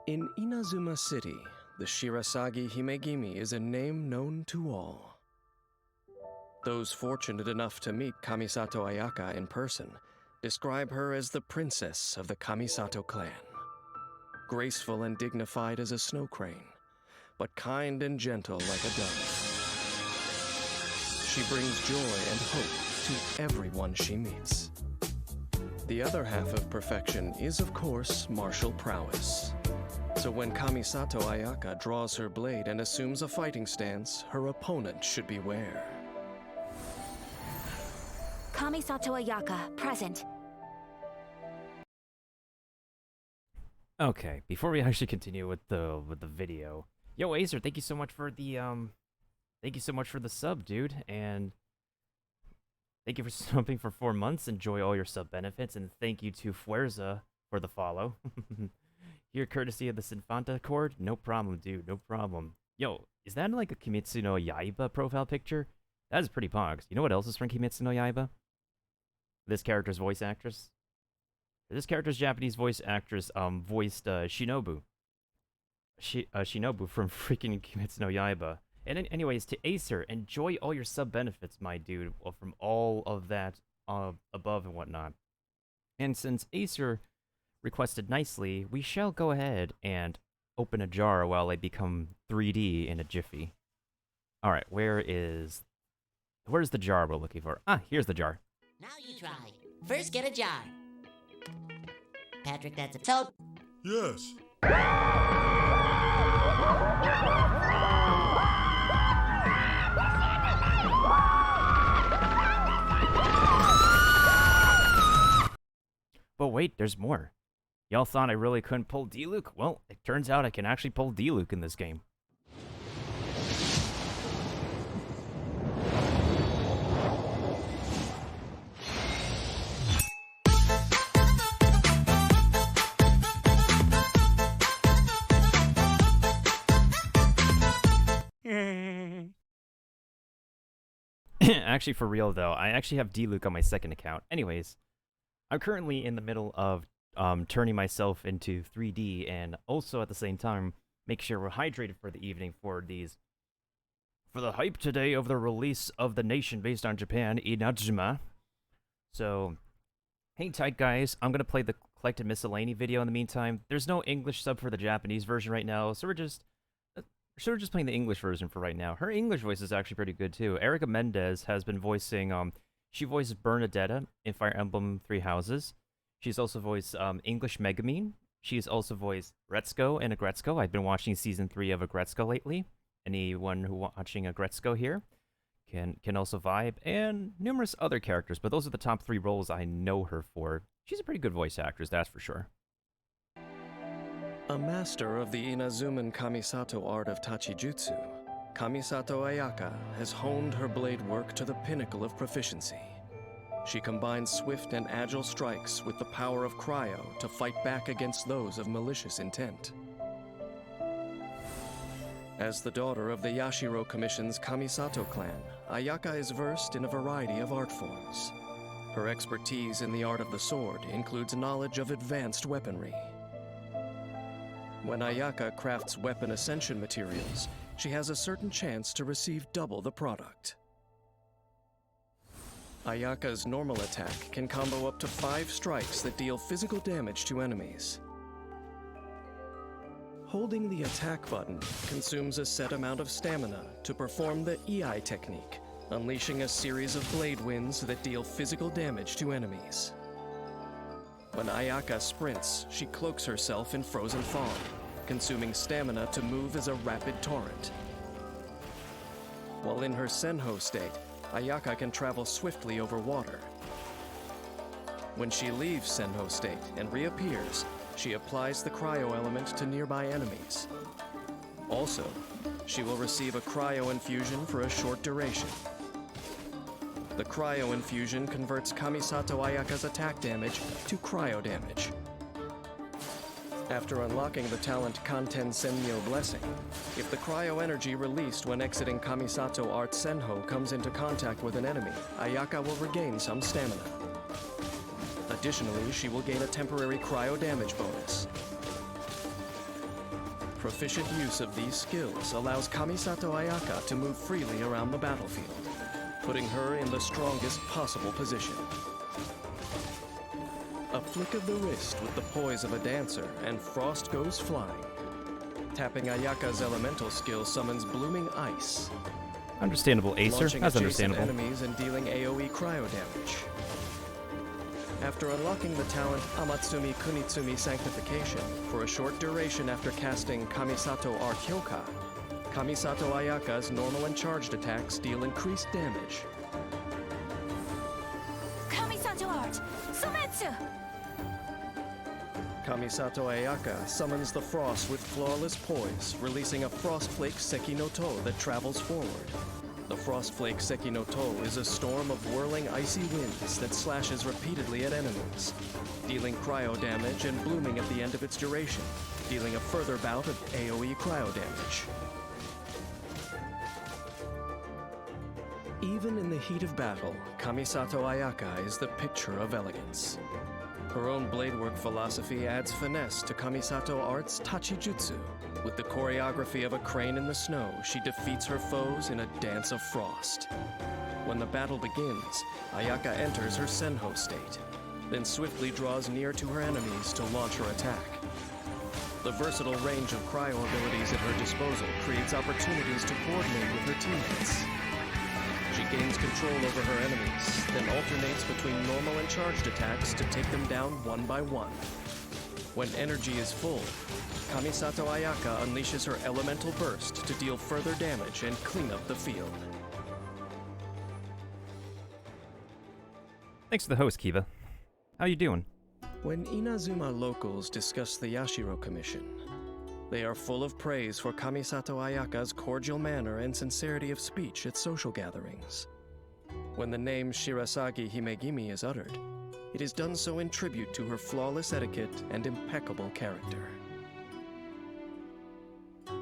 In Inazuma City, the Shirasagi Himegimi is a name known to all. Those fortunate enough to meet Kamisato Ayaka in person describe her as the princess of the Kamisato clan. Graceful and dignified as a snow crane, but kind and gentle like a dove. She brings joy and hope to everyone she meets. The other half of perfection is, of course, martial prowess. So when Kamisato Ayaka draws her blade and assumes a fighting stance, her opponent should beware. Kamisato Ayaka, present. Okay, before we actually continue with the video, yo Acer, thank you so much for the sub, dude, and thank you for subbing for 4 months. Enjoy all your sub benefits, and thank you to Fuerza for the follow. Here, courtesy of the Sinfanta Accord, no problem, dude, no problem. Yo, is that like a Kimetsu no Yaiba profile picture? That is pretty pogs. You know what else is from Kimetsu no Yaiba? This character's voice actress. This character's Japanese voice actress voiced Shinobu. Shinobu from freaking Kimetsu no Yaiba. And anyways, to Acer, enjoy all your sub benefits, my dude, from all of that above and whatnot. And since Acer requested nicely, we shall go ahead and open a jar while I become 3D in a jiffy. Alright, where's the jar we're looking for? Ah, here's the jar. Now you try. First get a jar. Patrick, that's a toad. Yes. But wait, there's more. Y'all thought I really couldn't pull D-Luke? Well, it turns out I can actually pull D-Luke in this game. Actually, for real though, I actually have D-Luke on my second account. Anyways, I'm currently in the middle of turning myself into 3D, and also at the same time make sure we're hydrated for the evening for the hype today of the release of the nation based on Japan, Inazuma. So, hang tight, guys. I'm gonna play the collected miscellany video in the meantime. There's no English sub for the Japanese version right now, so we're just playing the English version for right now. Her English voice is actually pretty good too. Erica Mendez has been voicing She voiced Bernadetta in Fire Emblem Three Houses. She's also voiced English Megumin. She's also voiced Retsuko in Agretsuko. I've been watching season 3 of Agretsuko lately. Anyone who watching Agretsuko here can also vibe, and numerous other characters, but those are the top 3 roles I know her for. She's a pretty good voice actress, that's for sure. A master of the Inazuman Kamisato art of Tachijutsu, Kamisato Ayaka has honed her blade work to the pinnacle of proficiency. She combines swift and agile strikes with the power of cryo to fight back against those of malicious intent. As the daughter of the Yashiro Commission's Kamisato clan, Ayaka is versed in a variety of art forms. Her expertise in the art of the sword includes knowledge of advanced weaponry. When Ayaka crafts weapon ascension materials, she has a certain chance to receive double the product. Ayaka's normal attack can combo up to 5 strikes that deal physical damage to enemies. Holding the attack button consumes a set amount of stamina to perform the EI technique, unleashing a series of blade winds that deal physical damage to enemies. When Ayaka sprints, she cloaks herself in frozen fog, consuming stamina to move as a rapid torrent. While in her Senho state, Ayaka can travel swiftly over water. When she leaves Senho state and reappears, she applies the cryo element to nearby enemies. Also, she will receive a cryo infusion for a short duration. The cryo infusion converts Kamisato Ayaka's attack damage to cryo damage. After unlocking the talent Kanten Senmyo Blessing, if the cryo energy released when exiting Kamisato Art Senho comes into contact with an enemy, Ayaka will regain some stamina. Additionally, she will gain a temporary cryo damage bonus. Proficient use of these skills allows Kamisato Ayaka to move freely around the battlefield, putting her in the strongest possible position. A flick of the wrist with the poise of a dancer, and frost goes flying. Tapping Ayaka's elemental skill summons blooming ice. Understandable, Acer. Launching That's adjacent understandable. enemies and dealing AoE cryo damage. After unlocking the talent Amatsumi Kunitsumi Sanctification for a short duration after casting Kamisato Art Hyoka, Kamisato Ayaka's normal and charged attacks deal increased damage. Kamisato Art, Sumetsu! Kamisato Ayaka summons the frost with flawless poise, releasing a Frostflake Seki no To that travels forward. The Frostflake Seki no To is a storm of whirling icy winds that slashes repeatedly at enemies, dealing cryo damage and blooming at the end of its duration, dealing a further bout of AoE cryo damage. Even in the heat of battle, Kamisato Ayaka is the picture of elegance. Her own bladework philosophy adds finesse to Kamisato Art's Tachijutsu. With the choreography of a crane in the snow, she defeats her foes in a dance of frost. When the battle begins, Ayaka enters her Senho state, then swiftly draws near to her enemies to launch her attack. The versatile range of cryo abilities at her disposal creates opportunities to coordinate with her teammates. She gains control over her enemies, then alternates between normal and charged attacks to take them down one by one. When energy is full, Kamisato Ayaka unleashes her elemental burst to deal further damage and clean up the field. Thanks for the host, Kiva. How you doing? When Inazuma locals discuss the Yashiro Commission, they are full of praise for Kamisato Ayaka's cordial manner and sincerity of speech at social gatherings. When the name Shirasagi Himegimi is uttered, it is done so in tribute to her flawless etiquette and impeccable character.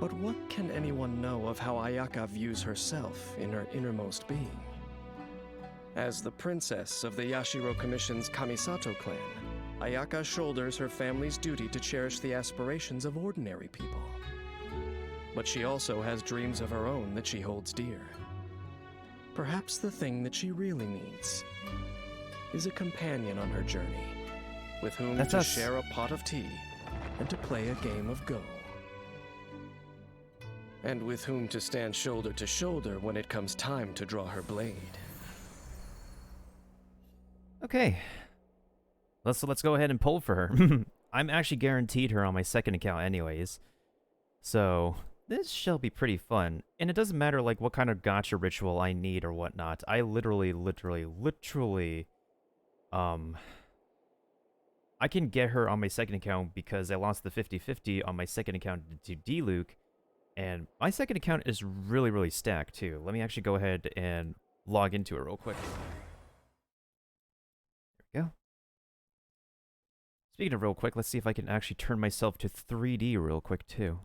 But what can anyone know of how Ayaka views herself in her innermost being? As the princess of the Yashiro Commission's Kamisato clan, Ayaka shoulders her family's duty to cherish the aspirations of ordinary people. But she also has dreams of her own that she holds dear. Perhaps the thing that she really needs is a companion on her journey, with whom That's to us. share a pot of tea and to play a game of Go. And with whom to stand shoulder to shoulder when it comes time to draw her blade. Okay. Let's go ahead and pull for her. I'm actually guaranteed her on my second account anyways. So, this shall be pretty fun. And it doesn't matter like what kind of gacha ritual I need or whatnot. I literally, I can get her on my second account because I lost the 50-50 on my second account to D-Luke. And my second account is really stacked too. Let me actually go ahead and log into it real quick. There we go. Speaking of real quick, let's see if I can actually turn myself to 3D real quick too.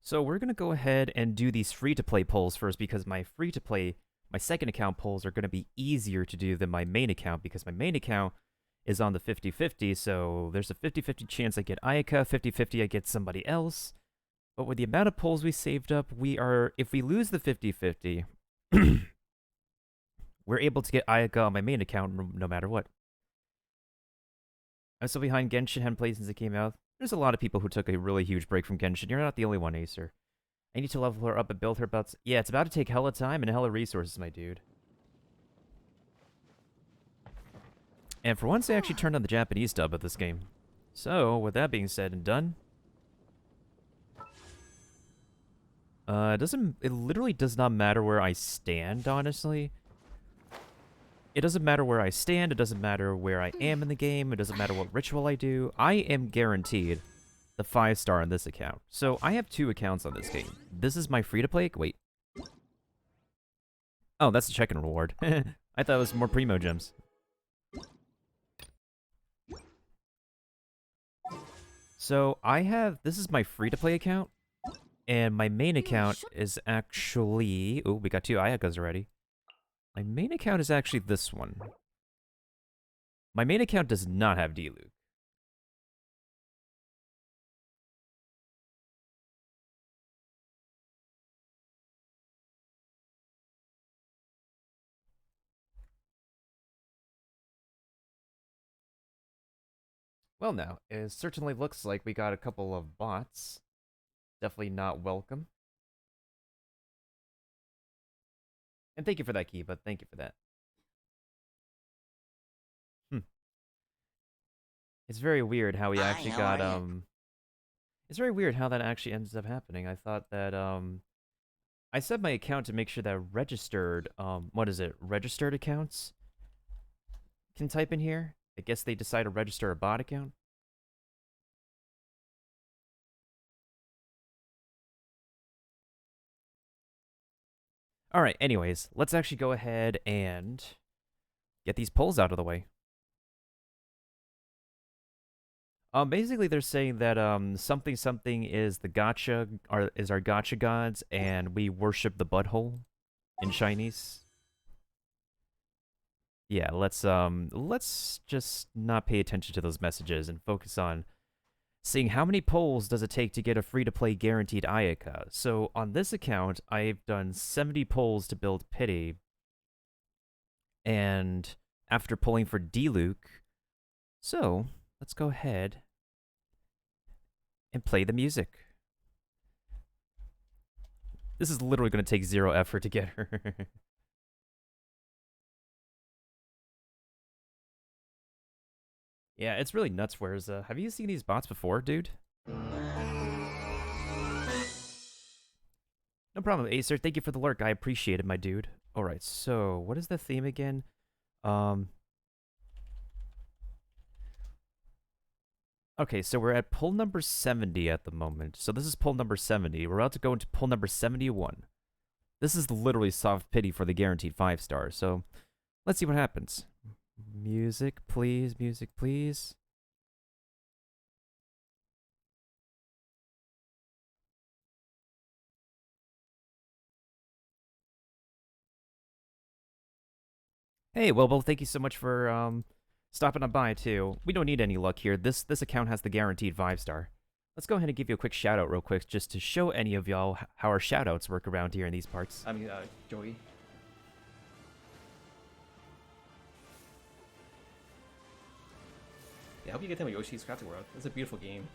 So we're going to go ahead and do these free-to-play polls first because my free-to-play, my second account polls are going to be easier to do than my main account because my main account is on the 50-50, so there's a 50-50 chance I get Ayaka, 50-50 I get somebody else. But with the amount of polls we saved up, if we lose the 50-50, we're able to get Ayaka on my main account no matter what. I'm still behind Genshin, hadn't played since it came out. There's a lot of people who took a really huge break from Genshin. You're not the only one, Acer. I need to level her up and build her belts. Yeah, it's about to take hella time and hella resources, my dude. And for once, I actually turned on the Japanese dub of this game. So, with that being said and done... it literally does not matter where I stand, honestly. It doesn't matter where I stand, it doesn't matter where I am in the game, it doesn't matter what ritual I do. I am guaranteed the 5-star on this account. So I have 2 accounts on this game. This is my free-to-play? Wait. Oh, that's a check-in reward. I thought it was more Primo gems. So this is my free-to-play account, and my main account is actually... Oh, we got 2 Ayakas already. My main account is actually this one. My main account does not have D-Luke. Well now, it certainly looks like we got a couple of bots. Definitely not welcome. And thank you for that, key, but thank you for that. It's very weird how we actually got, It's very weird how that actually ends up happening. I thought that, I set my account to make sure that registered, what is it? Registered accounts can type in here. I guess they decide to register a bot account. Alright, anyways, let's actually go ahead and get these polls out of the way. Basically they're saying that something something is the gacha is our gacha gods and we worship the butthole in Chinese. Yeah, let's just not pay attention to those messages and focus on seeing how many polls does it take to get a free-to-play guaranteed Ayaka. So on this account, I've done 70 polls to build Pity. And after pulling for D-Luke, so let's go ahead and play the music. This is literally going to take 0 effort to get her. Yeah, it's really nuts. Whereas, have you seen these bots before, dude? No problem, Acer. Thank you for the lurk. I appreciate it, my dude. Alright, so, what is the theme again? Okay, so we're at pull number 70 at the moment. So this is pull number 70. We're about to go into pull number 71. This is literally soft pity for the guaranteed 5-star. So let's see what happens. Music, please. Music, please. Hey, well, thank you so much for stopping on by too. We don't need any luck here. This account has the guaranteed 5-star. Let's go ahead and give you a quick shout out real quick just to show any of y'all how our shout outs work around here in these parts. Joey. Yeah, I hope you get time with Yoshi's Crafting World. It's a beautiful game.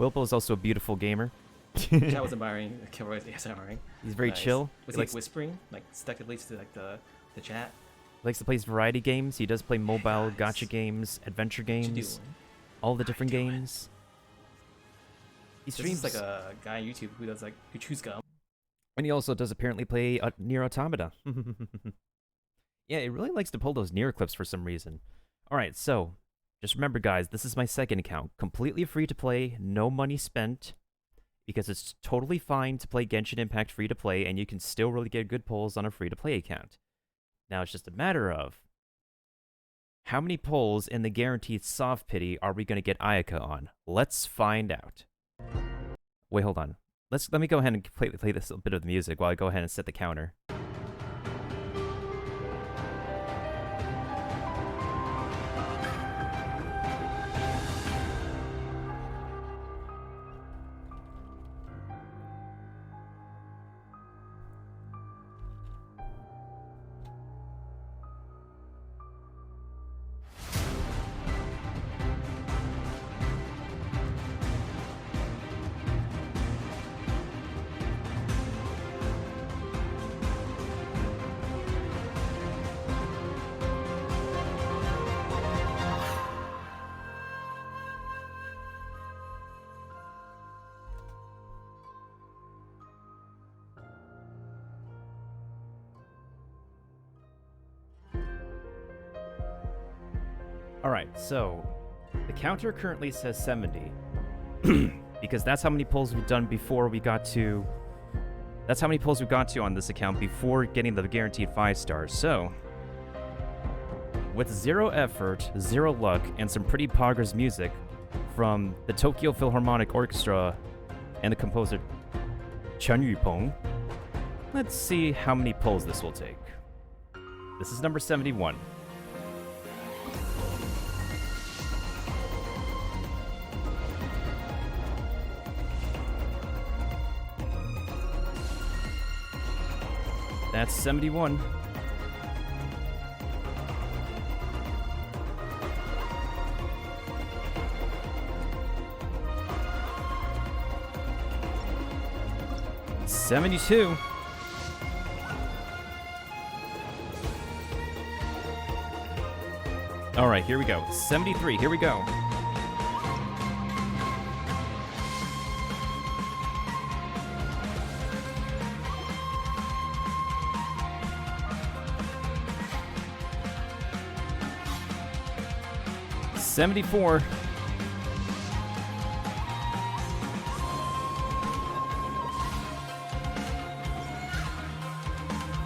Wilpo is also a beautiful gamer. Chat was admiring. Kilroy's ASMRing. He's very Nice. chill. Was He he likes, whispering? Like stuck at least to like the chat. likes to play variety games. He does play mobile Nice. gacha games, adventure What you games, doing? all the different doing? games. He This streams is like a guy on YouTube who does like who chews gum. and he also does apparently play Nier Automata. Yeah, it really likes to pull those Nier clips for some reason. All right, so just remember, guys, this is my second account, completely free to play, no money spent, because it's totally fine to play Genshin Impact free to play, and you can still really get good pulls on a free to play account. Now it's just a matter of how many pulls in the guaranteed soft pity are we going to get Ayaka on? Let's find out. Wait, hold on. Let me go ahead and play this bit of the music while I go ahead and set the counter. Alright, so the counter currently says 70. Because that's how many pulls we've done before we got to... That's how many pulls we got to on this account before getting the guaranteed 5 stars. So, with 0 effort, 0 luck, and some pretty poggers music from the Tokyo Philharmonic Orchestra and the composer Chen Yupeng, let's see how many pulls this will take. This is number 71. That's 71. $72. All right, here we go. 73. Here we go. $74.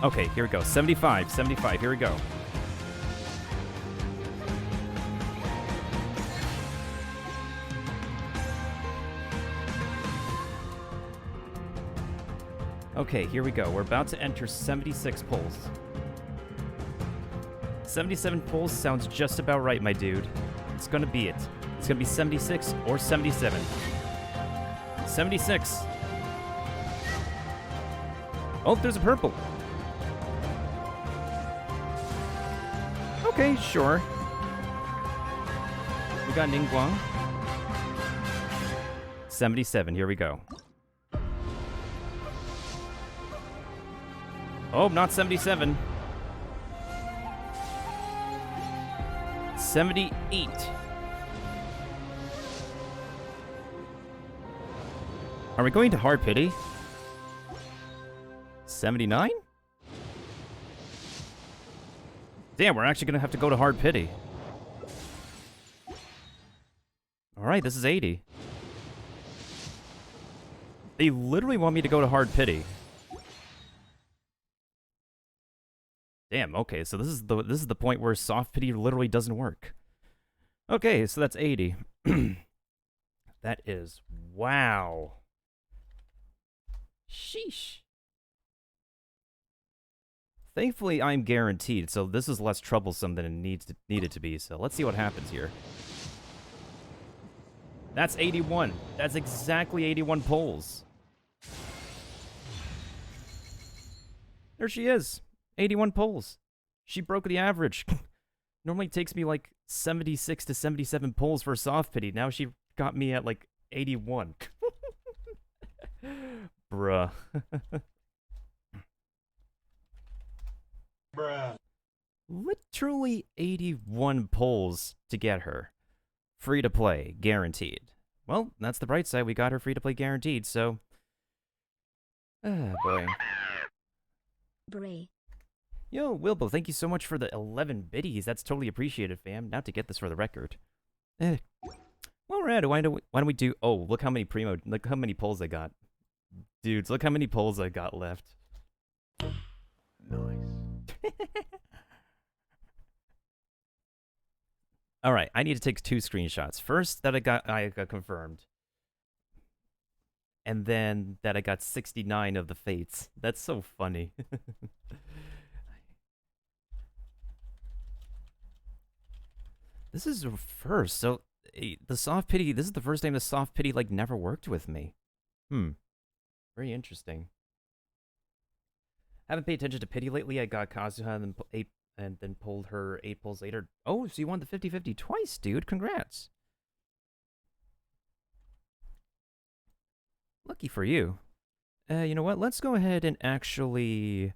Okay, here we go. 75. 75. Here we go. Okay, here we go. We're about to enter 76 pulls. 77 pulls sounds just about right, my dude. It's gonna be it. It's gonna be 76 or 77. 76. Oh, there's a purple. Okay, sure. We got Ningguang. 77, here we go. Oh, not 77. 78. Are we going to hard pity? 79? Damn, we're actually gonna have to go to hard pity. Alright, this is 80. They literally want me to go to hard pity. Damn, okay, so this is the point where soft pity literally doesn't work. Okay, so that's 80. That is wow. Sheesh. Thankfully, I'm guaranteed, so this is less troublesome than it needed to be, so let's see what happens here. That's 81. That's exactly 81 pulls. There she is. 81 pulls. She broke the average. Normally it takes me like 76 to 77 pulls for soft pity. Now she got me at like 81. Bruh. Bruh. Literally 81 polls to get her. Free to play, guaranteed. Well, that's the bright side. We got her free to play guaranteed, so. Ah, boy. Bray. Yo, Wilbo, thank you so much for the 11 biddies. That's totally appreciated, fam. Now to get this for the record. Well, we're at it. Why don't we do? Oh, look how many look how many polls I got, dudes. Look how many polls I got left. Nice. All right, I need to take 2 screenshots. First, that I got confirmed, and then that I got 69 of the fates. That's so funny. This is a first, so the soft pity. This is the first time the soft pity like never worked with me. Very interesting. Haven't paid attention to pity lately. I got Kazuha and then pulled her 8 pulls later. Oh, so you won the 50-50 twice, dude. Congrats. Lucky for you. You know what? Let's go ahead and actually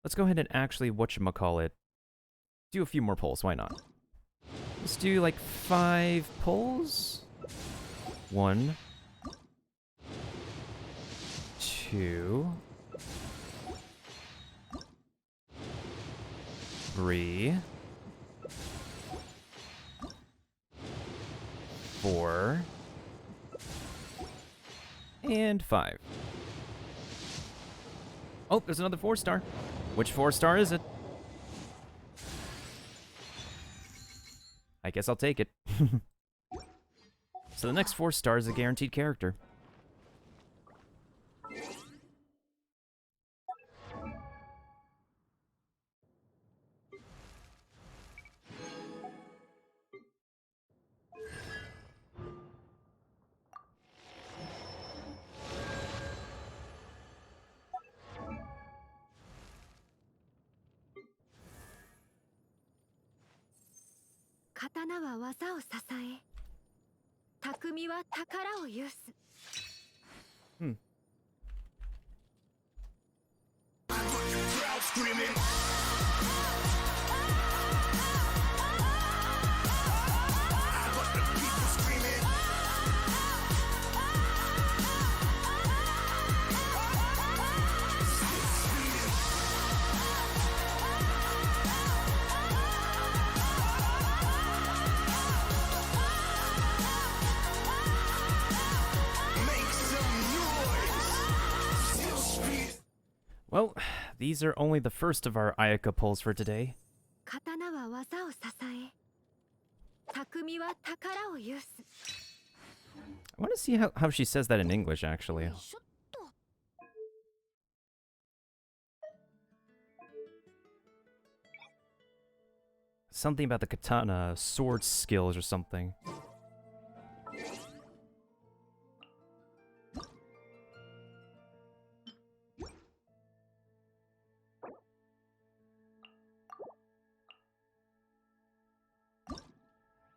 whatchamacallit, do a few more pulls. Why not? Let's do like 5 pulls. 1, 2, 3, 4, and 5. Oh, there's another 4-star. Which 4-star is it? I guess I'll take it. So the next 4-star is a guaranteed character. Well, these are only the first of our Ayaka pulls for today. I want to see how she says that in English, actually. Something about the katana, sword skills or something.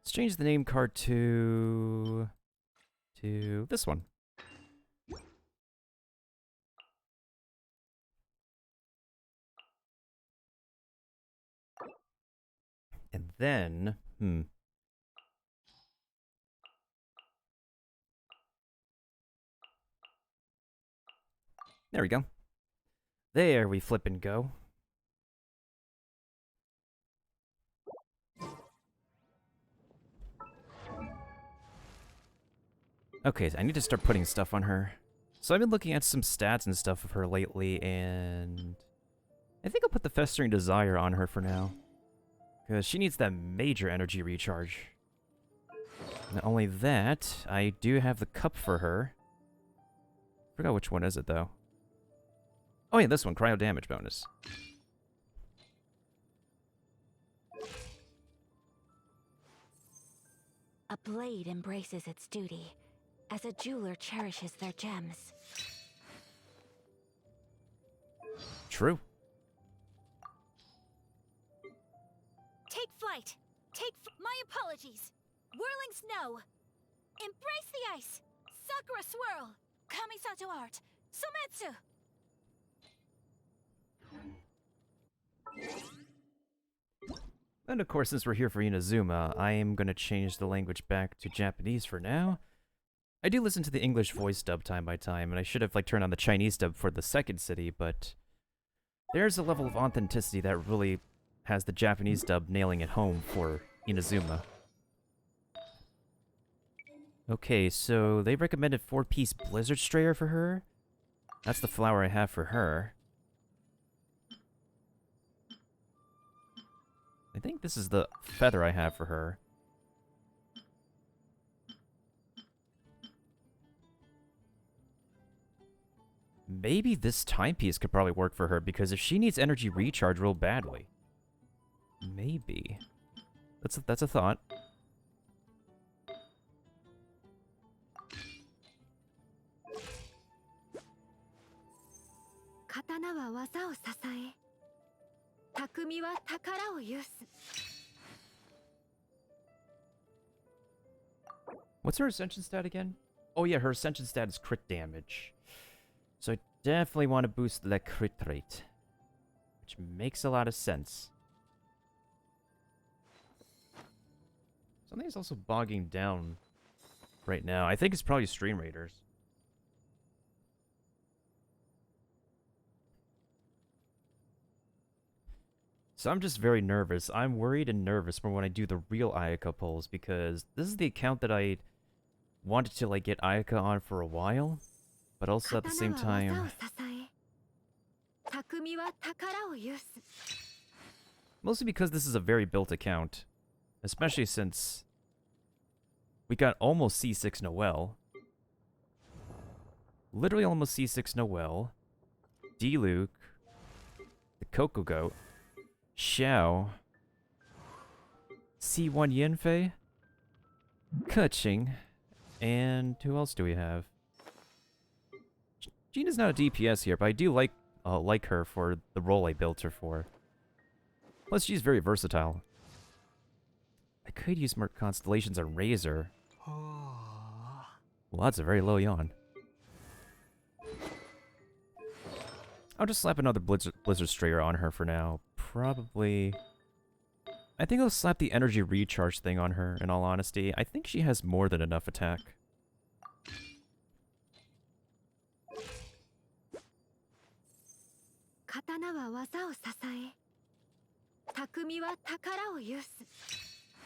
Let's change the name card to this one. And then, there we go. There we flip and go. Okay, so I need to start putting stuff on her. So I've been looking at some stats and stuff of her lately, and I think I'll put the Festering Desire on her for now. Because she needs that major energy recharge. Not only that, I do have the cup for her. Forgot which one is it, though. Oh yeah, this one, cryo damage bonus. A blade embraces its duty, as a jeweler cherishes their gems. True. Take flight! My apologies! Whirling snow! Embrace the ice! Sakura swirl! Kamisato art! Sometsu! And of course, since we're here for Inazuma, I am going to change the language back to Japanese for now. I do listen to the English voice dub time by time, and I should have turned on the Chinese dub for the second city, but there's a level of authenticity that really has the Japanese dub nailing it home for Inazuma. Okay, so they recommended 4-piece Blizzard Strayer for her. That's the flower I have for her. I think this is the feather I have for her. Maybe this timepiece could probably work for her, because if she needs energy recharge real badly. Maybe. That's a thought. What's her ascension stat again? Oh yeah, her ascension stat is crit damage. So I definitely want to boost the crit rate, which makes a lot of sense. Something's also bogging down right now. I think it's probably Stream Raiders. So I'm just very nervous. I'm worried and nervous for when I do the real Ayaka polls, because this is the account that I wanted to get Ayaka on for a while, but also at the same time, mostly because this is a very built account, especially since we got almost C6 Noelle. Literally almost C6 Noelle, D-Luke, the Coco Goat, Xiao, C1 Yanfei, Keqing, and who else do we have? Gina's not a DPS here, but I do like her for the role I built her for. Plus, she's very versatile. I could use more constellations on Razor. Well, that's a very low yawn. I'll just slap another Blizzard Strayer on her for now. Probably... I think I'll slap the energy recharge thing on her, in all honesty. I think she has more than enough attack.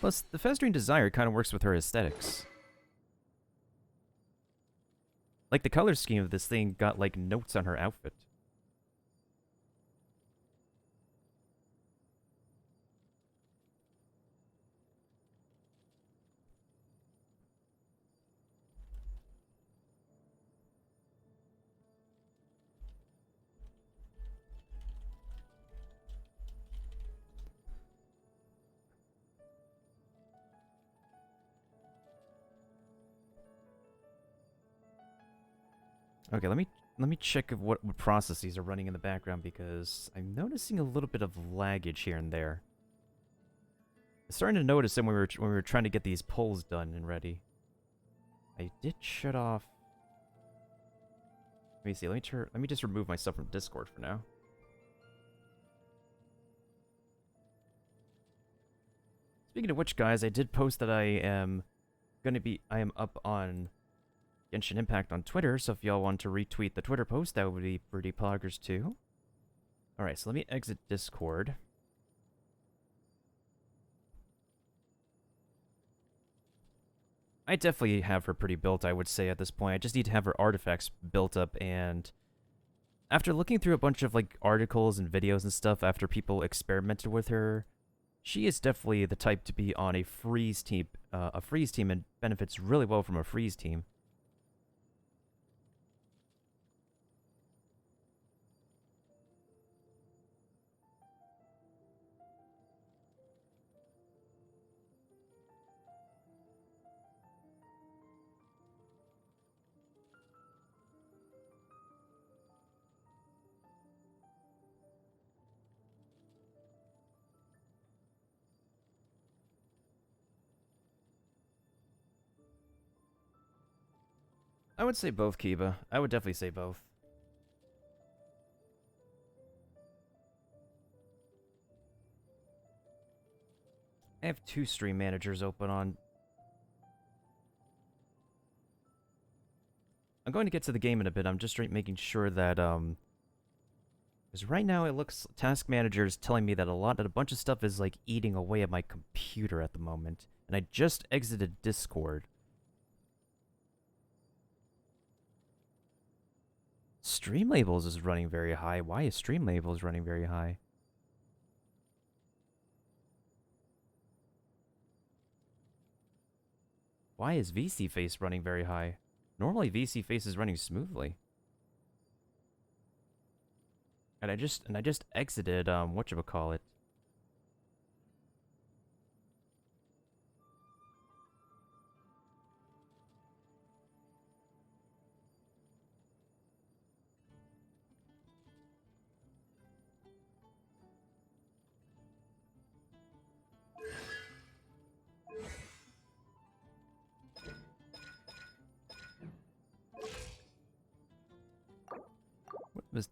Plus, the Festering Desire kind of works with her aesthetics. Like, the color scheme of this thing got, notes on her outfit. Okay, let me check what processes are running in the background, because I'm noticing a little bit of laggage here and there. I'm starting to notice them when we were trying to get these polls done and ready. I did shut off. Let me see. Let me just remove myself from Discord for now. Speaking of which, guys, I did post that I am up on Genshin Impact on Twitter, so if y'all want to retweet the Twitter post, that would be pretty poggers too. Alright, so let me exit Discord. I definitely have her pretty built, I would say, at this point. I just need to have her artifacts built up, and after looking through a bunch of articles and videos and stuff after people experimented with her, she is definitely the type to be on a freeze team and benefits really well from a freeze team. I would say both, Kiba. I would definitely say both. I have 2 stream managers open on. I'm going to get to the game in a bit. I'm just making sure that, because right now it looks, Task Manager is telling me that a bunch of stuff is, like, eating away at my computer at the moment. And I just exited Discord. Streamlabels is running very high. Why is Streamlabels running very high? Why is VC Face running very high? Normally VC Face is running smoothly. And I just exited whatchamacallit.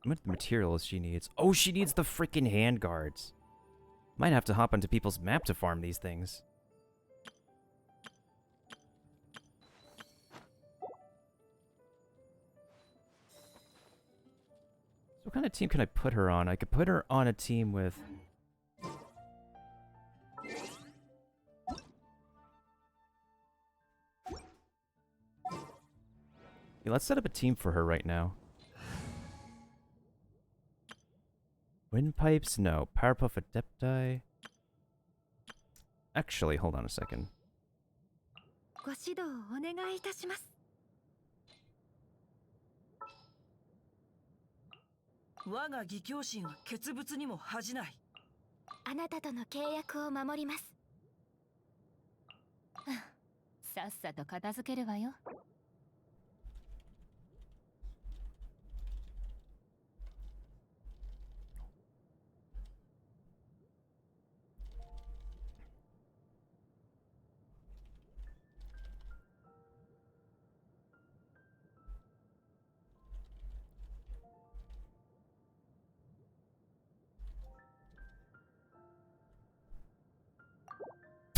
What materials she needs? Oh, she needs the freaking handguards. Might have to hop onto people's map to farm these things. So what kind of team can I put her on? I could put her on a team with... Yeah, let's set up a team for her right now. Windpipes? No. Powerpuff Adepti? Actually, hold on a second. ご指導お願いいたします。我が義教心は傑物にも恥じない。あなたとの契約を守ります。さっさと片付けるわよ。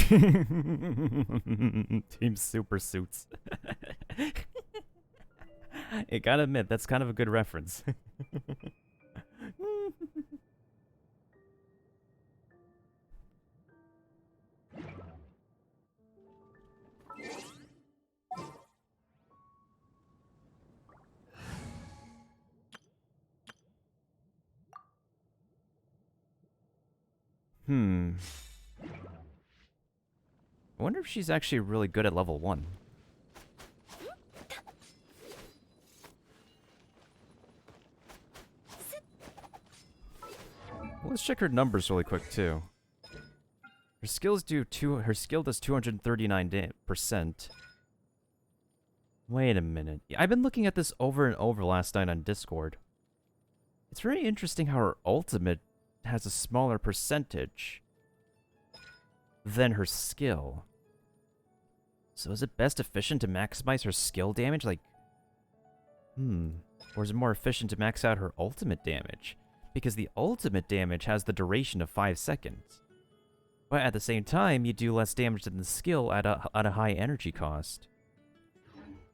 Team Super Suits. I gotta admit, that's kind of a good reference. I wonder if she's actually really good at level 1. Well, let's check her numbers really quick too. Her skill does 239%. Wait a minute. I've been looking at this over and over last night on Discord. It's very interesting how her ultimate has a smaller percentage than her skill. So is it best efficient to maximize her skill damage? Like, or is it more efficient to max out her ultimate damage? Because the ultimate damage has the duration of 5 seconds. But at the same time, you do less damage than the skill at a high energy cost.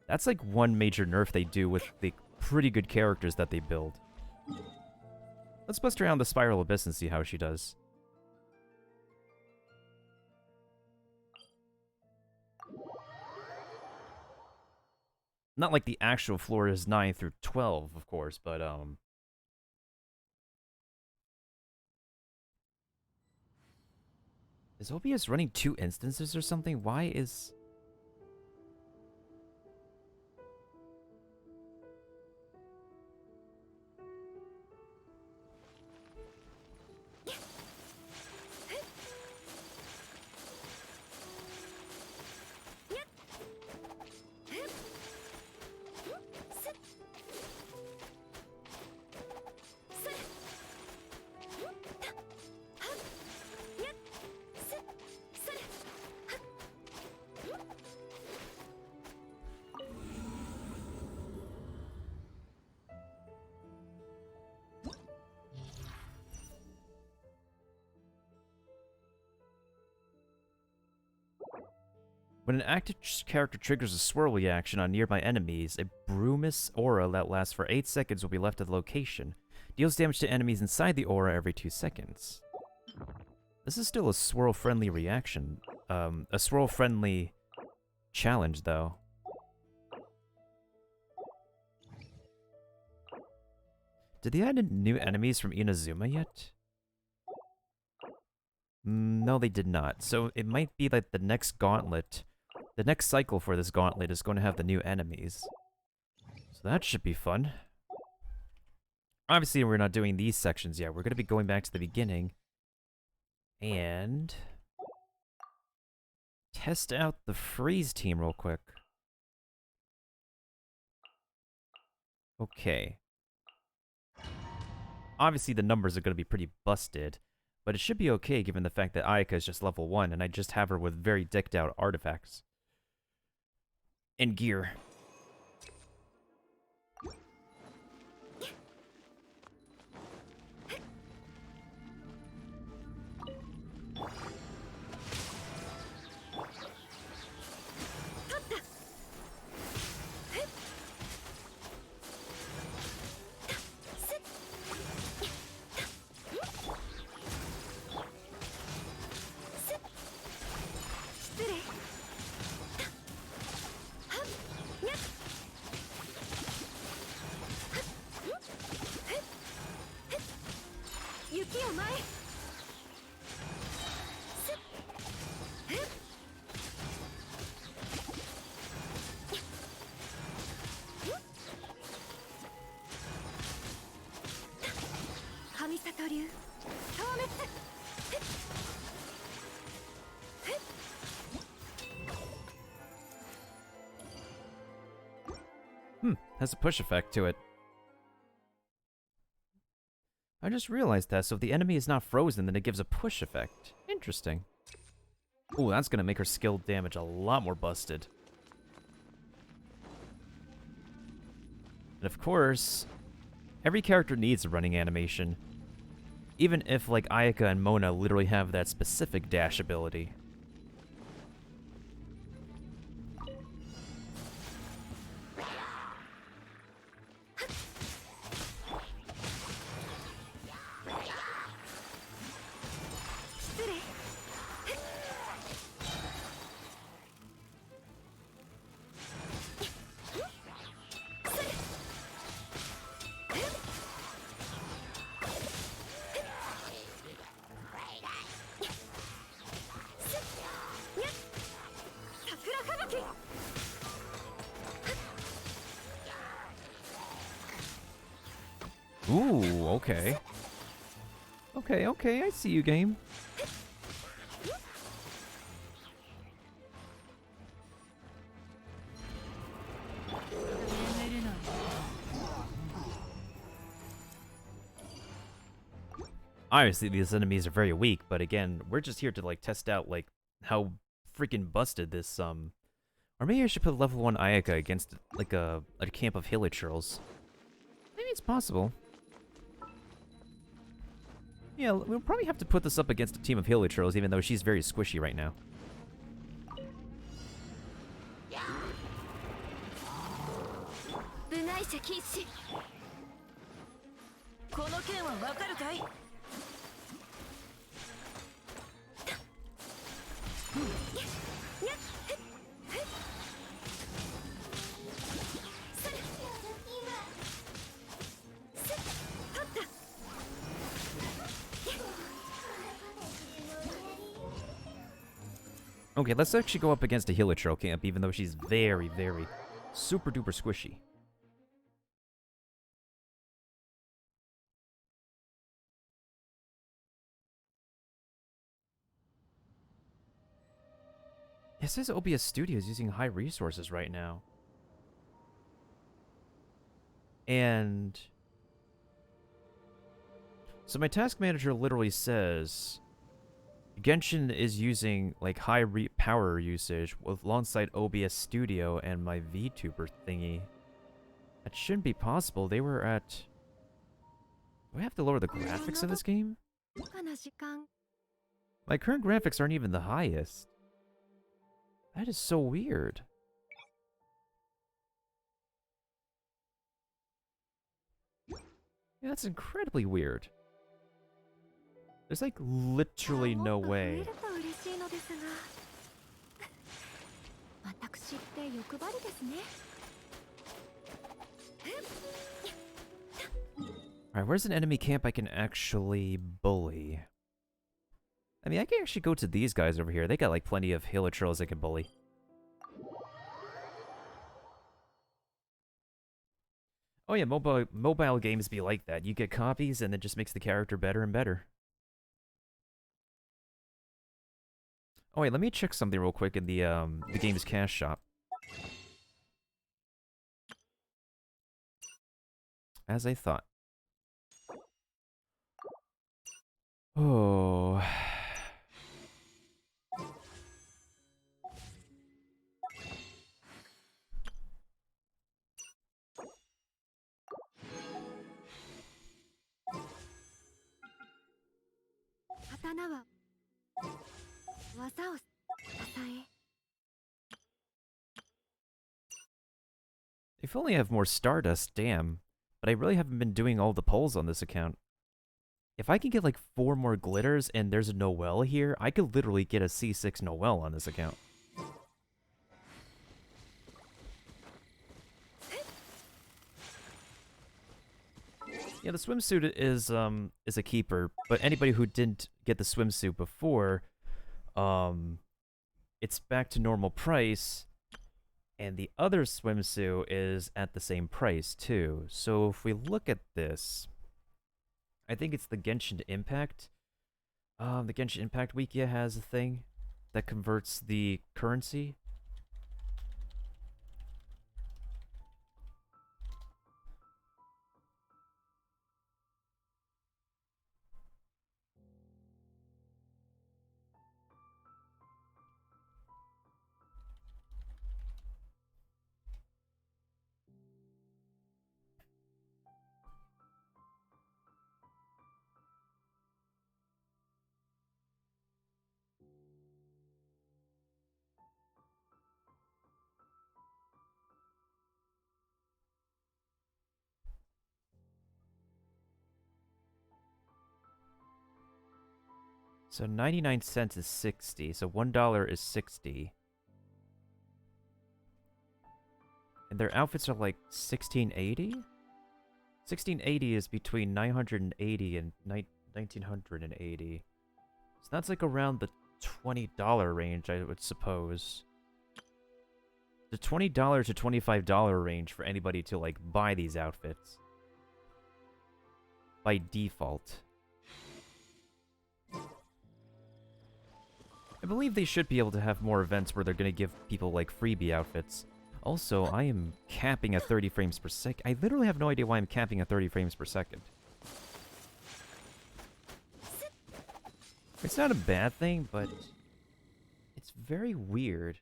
That's like one major nerf they do with the pretty good characters that they build. Let's bust around the Spiral Abyss and see how she does. Not like the actual floor is 9 through 12, of course, but, Is OBS running 2 instances or something? Why is... When an active character triggers a swirl reaction on nearby enemies, a brumous aura that lasts for 8 seconds will be left at the location. Deals damage to enemies inside the aura every 2 seconds. This is still a swirl-friendly reaction. A swirl-friendly challenge, though. Did they add new enemies from Inazuma yet? No, they did not. So it might be like the next gauntlet. The next cycle for this gauntlet is going to have the new enemies. So that should be fun. Obviously, we're not doing these sections yet. We're going to be going back to the beginning. And test out the freeze team real quick. Okay. Obviously, the numbers are going to be pretty busted. But it should be okay given the fact that Ayaka is just level 1 and I just have her with very decked out artifacts. And gear. Has a push effect to it. I just realized that, so if the enemy is not frozen, then it gives a push effect. Interesting. Ooh, that's gonna make her skill damage a lot more busted. And of course, every character needs a running animation. Even if, like, Ayaka and Mona literally have that specific dash ability. Ooh, okay. Okay, I see you, game. Obviously, these enemies are very weak, but again, we're just here to, like, test out, like, how freaking busted this, Or maybe I should put level 1 Ayaka against, like, a camp of hilichurls. Maybe it's possible. Yeah, we'll probably have to put this up against a team of hilichurls, even though she's very squishy right now. Okay, let's actually go up against a hilichurl camp, even though she's very, very super duper squishy. It says OBS Studio is using high resources right now. And so my task manager literally says Genshin is using like high power usage alongside OBS Studio and my VTuber thingy. That shouldn't be possible. They were at... Do I have to lower the graphics in this game? My current graphics aren't even the highest. That is so weird. Yeah, that's incredibly weird. There's like literally no way. 私って欲張りですね。 Alright, where's an enemy camp I can actually bully? I mean, I can actually go to these guys over here. They got like plenty of Hilichurls I can bully. Oh yeah, mobile games be like that. You get copies and it just makes the character better and better. Oh wait, let me check something real quick in the game's cash shop. As I thought. Oh. If only I have more Stardust, damn. But I really haven't been doing all the polls on this account. If I can get like 4 more glitters and there's a Noelle here, I could literally get a C6 Noelle on this account. Yeah, the swimsuit is a keeper, but anybody who didn't get the swimsuit before, it's back to normal price, and the other swimsuit is at the same price too. So if we look at this, I think it's the Genshin Impact. The Genshin Impact Wiki has a thing that converts the currency. So 99 cents is 60, so $1 is 60. And their outfits are like 1680? 1680 is between 980 and 1980. So that's like around the $20 range, I would suppose. The $20 to $25 range for anybody to like buy these outfits. By default. I believe they should be able to have more events where they're going to give people, like, freebie outfits. Also, I am capping at 30 frames per second. I literally have no idea why I'm capping at 30 frames per second. It's not a bad thing, but it's very weird.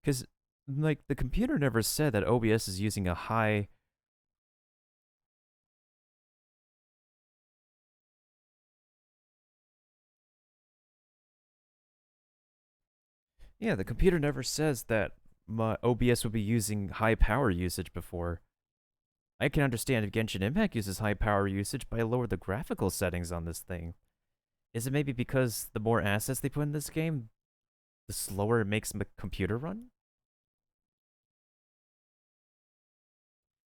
Because, like, the computer never said that OBS is using a high... Yeah, the computer never says that my OBS would be using high power usage before. I can understand if Genshin Impact uses high power usage, but I lowered the graphical settings on this thing. Is it maybe because the more assets they put in this game, the slower it makes the computer run?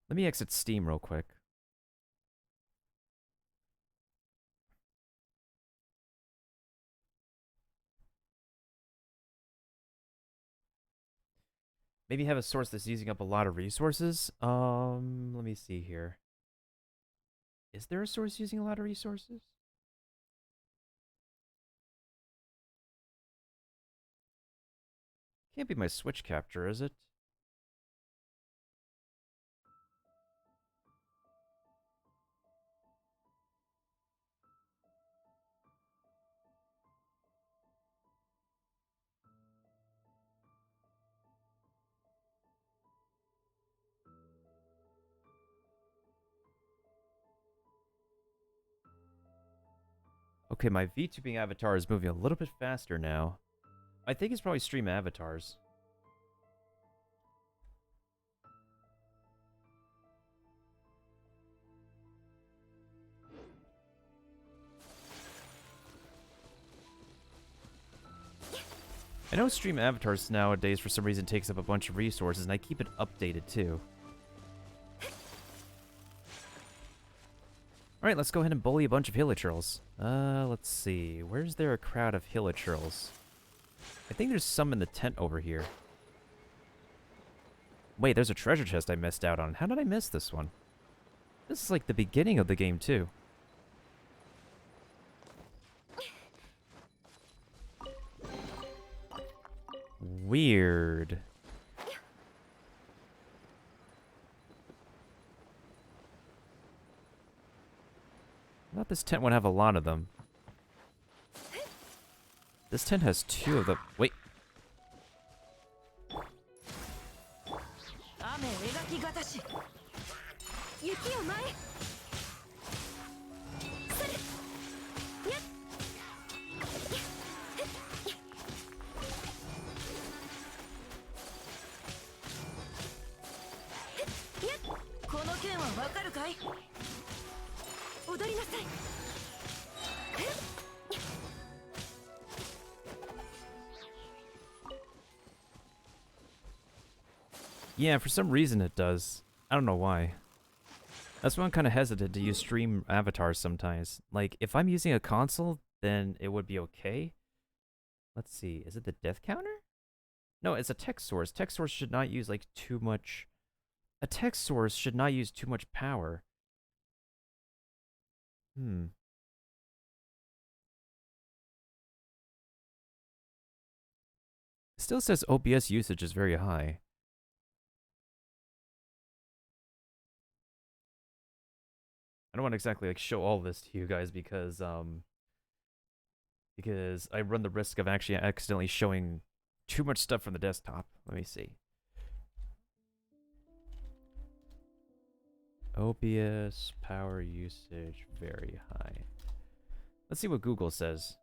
Let me exit Steam real quick. Maybe have a source that's using up a lot of resources? Let me see here. Is there a source using a lot of resources? Can't be my Switch capture, is it? Okay, my VTubing avatar is moving a little bit faster now. I think it's probably stream avatars. I know stream avatars nowadays for some reason takes up a bunch of resources, and I keep it updated too. Alright, let's go ahead and bully a bunch of hilichurls. Let's see. Where's there a crowd of hilichurls? I think there's some in the tent over here. Wait, there's a treasure chest I missed out on. How did I miss this one? This is like the beginning of the game too. Weird. I thought this tent would have a lot of them. This tent has 2 of them. Wait. 雨描きがたし雪を前それやっこの剣はわかるかい踊りなさい Yeah, for some reason it does. I don't know why. That's why I'm kind of hesitant to use stream avatars sometimes. Like, if I'm using a console, then it would be okay. Let's see, is it the death counter? No, it's a text source. Text source should not use, like, too much... A text source should not use too much power. It still says OBS usage is very high. I don't want to exactly like show all this to you guys because I run the risk of actually accidentally showing too much stuff from the desktop. Let me see. OBS power usage very high. Let's see what Google says.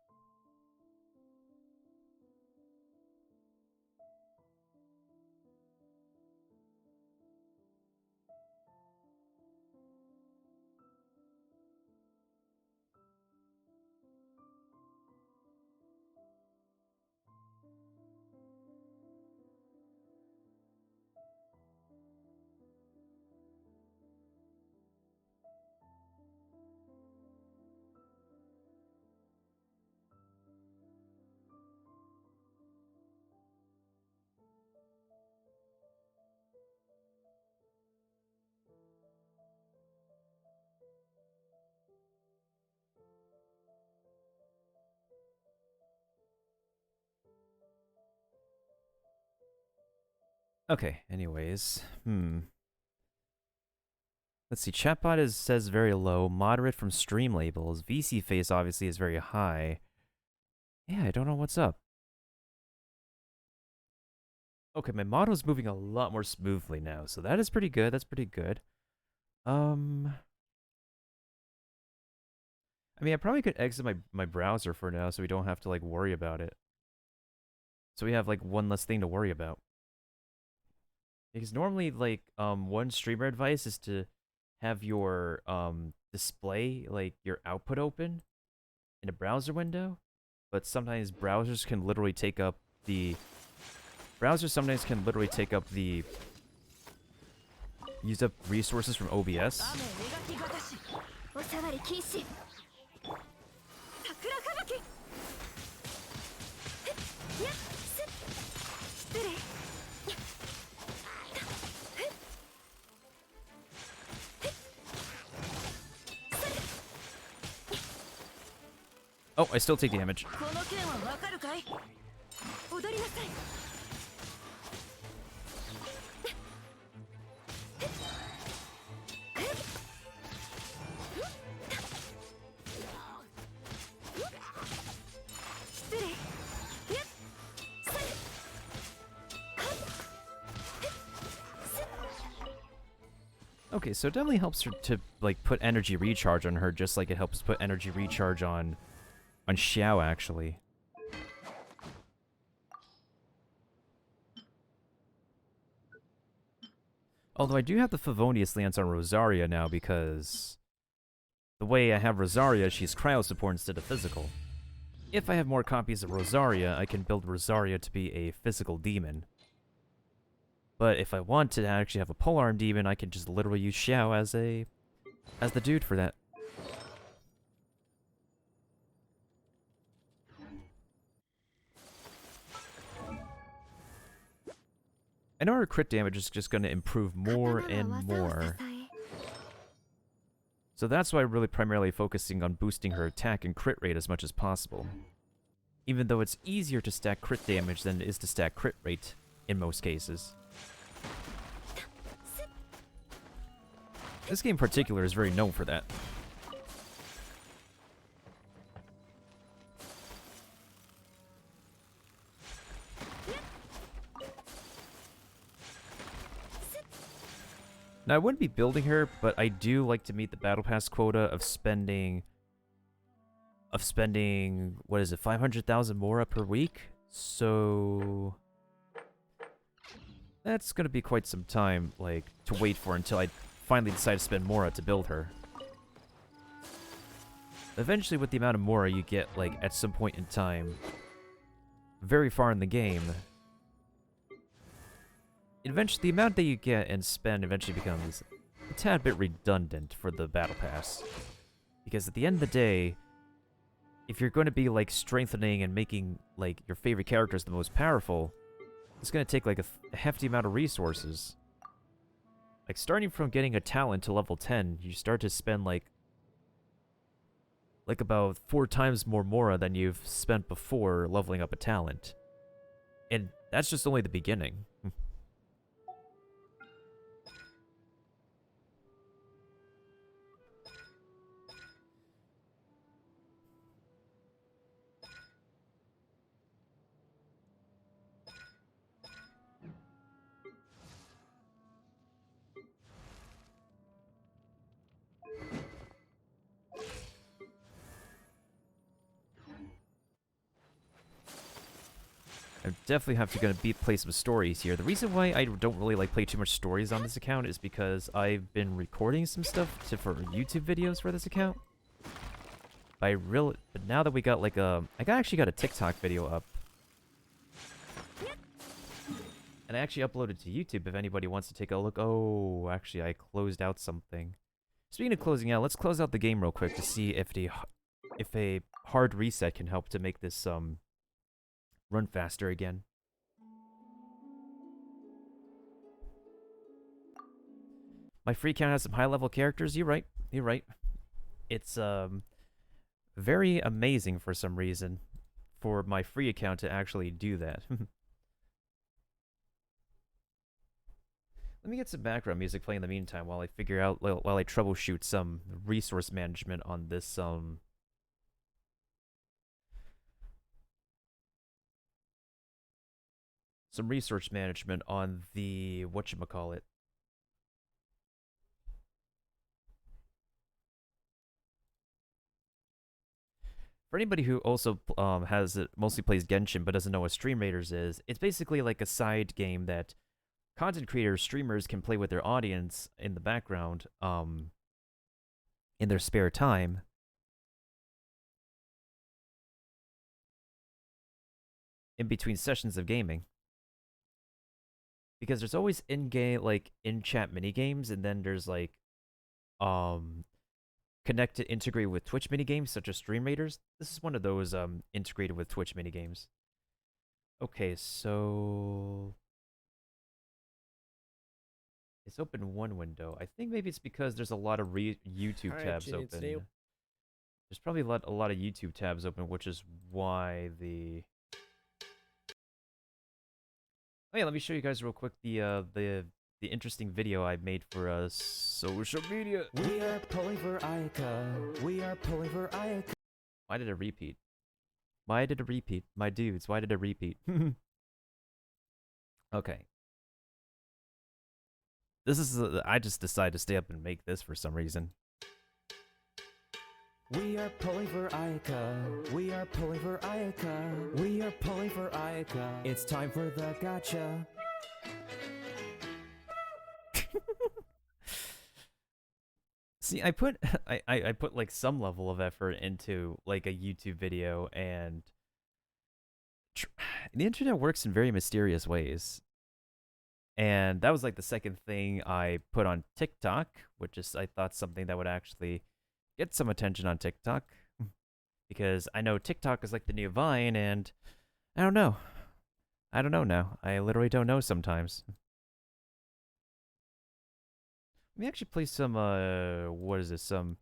Okay, anyways. Let's see, chatbot says very low, moderate from stream labels. VC face obviously is very high. Yeah, I don't know what's up. Okay, my model's moving a lot more smoothly now, so that is pretty good. That's pretty good. I mean, I probably could exit my browser for now so we don't have to, like, worry about it. So we have, like, one less thing to worry about. Because normally, like, one streamer advice is to have your, display, like, your output open in a browser window. But sometimes browsers can literally take up the... use up resources from OBS. おさわり禁止桜吹雪やっす失礼 Oh, I still take damage. この剣はわかるかい踊りなさい Okay, so it definitely helps her to, like, put energy recharge on her, just like it helps put energy recharge on Xiao, actually. Although I do have the Favonius Lance on Rosaria now because the way I have Rosaria, she's cryo support instead of physical. If I have more copies of Rosaria, I can build Rosaria to be a physical demon. But if I want to actually have a polearm demon, I can just literally use Xiao as the dude for that. I know her crit damage is just going to improve more and more. So that's why I'm really primarily focusing on boosting her attack and crit rate as much as possible. Even though it's easier to stack crit damage than it is to stack crit rate in most cases. This game in particular is very known for that. Now, I wouldn't be building her, but I do like to meet the Battle Pass quota of spending, what is it, 500,000 Mora per week? So that's going to be quite some time, like, to wait for until I finally decide to spend Mora to build her. Eventually, with the amount of Mora you get, like, at some point in time, very far in the game, eventually, the amount that you get and spend eventually becomes a tad bit redundant for the Battle Pass. Because at the end of the day, if you're going to be, like, strengthening and making, like, your favorite characters the most powerful, it's going to take, like, a hefty amount of resources. Like, starting from getting a talent to level 10, you start to spend, like about 4 times more Mora than you've spent before leveling up a talent. And that's just only the beginning. I definitely have to play some stories here. The reason why I don't really like play too much stories on this account is because I've been recording some stuff for YouTube videos for this account. But now that we got like I actually got a TikTok video up. And I actually uploaded to YouTube if anybody wants to take a look. Oh, actually I closed out something. Speaking of closing out, let's close out the game real quick to see if a hard reset can help to make this run faster again. My free account has some high-level characters. You're right. You're right. It's very amazing for some reason for my free account to actually do that. Let me get some background music playing in the meantime while I troubleshoot some resource management on this some research management on the whatchamacallit. For anybody who also mostly plays Genshin but doesn't know what Stream Raiders is, it's basically like a side game that content creators, streamers can play with their audience in the background in their spare time. In between sessions of gaming. Because there's always in-game, like, in-chat minigames, and then there's, like, integrated with Twitch minigames, such as Stream Raiders. This is one of those, integrated with Twitch minigames. Okay, so it's open one window. I think maybe it's because there's a lot of YouTube tabs open. There's probably a lot of YouTube tabs open, which is why the... Oh yeah, let me show you guys real quick the interesting video I made for social media. We are pulling for Ayaka. We are pulling for Ayaka. Why did it repeat? Why did it repeat? My dudes, why did it repeat? Okay. This is I just decided to stay up and make this for some reason. We are pulling for Ayaka. We are pulling for Ayaka. We are pulling for Ayaka. It's time for the gacha. See, I put I put like some level of effort into like a YouTube video, and the internet works in very mysterious ways. And that was like the second thing I put on TikTok, which is I thought something that would actually get some attention on TikTok, because I know TikTok is like the new Vine, and I don't know. I don't know now. I literally don't know sometimes. Let me actually play some, what is this? Some...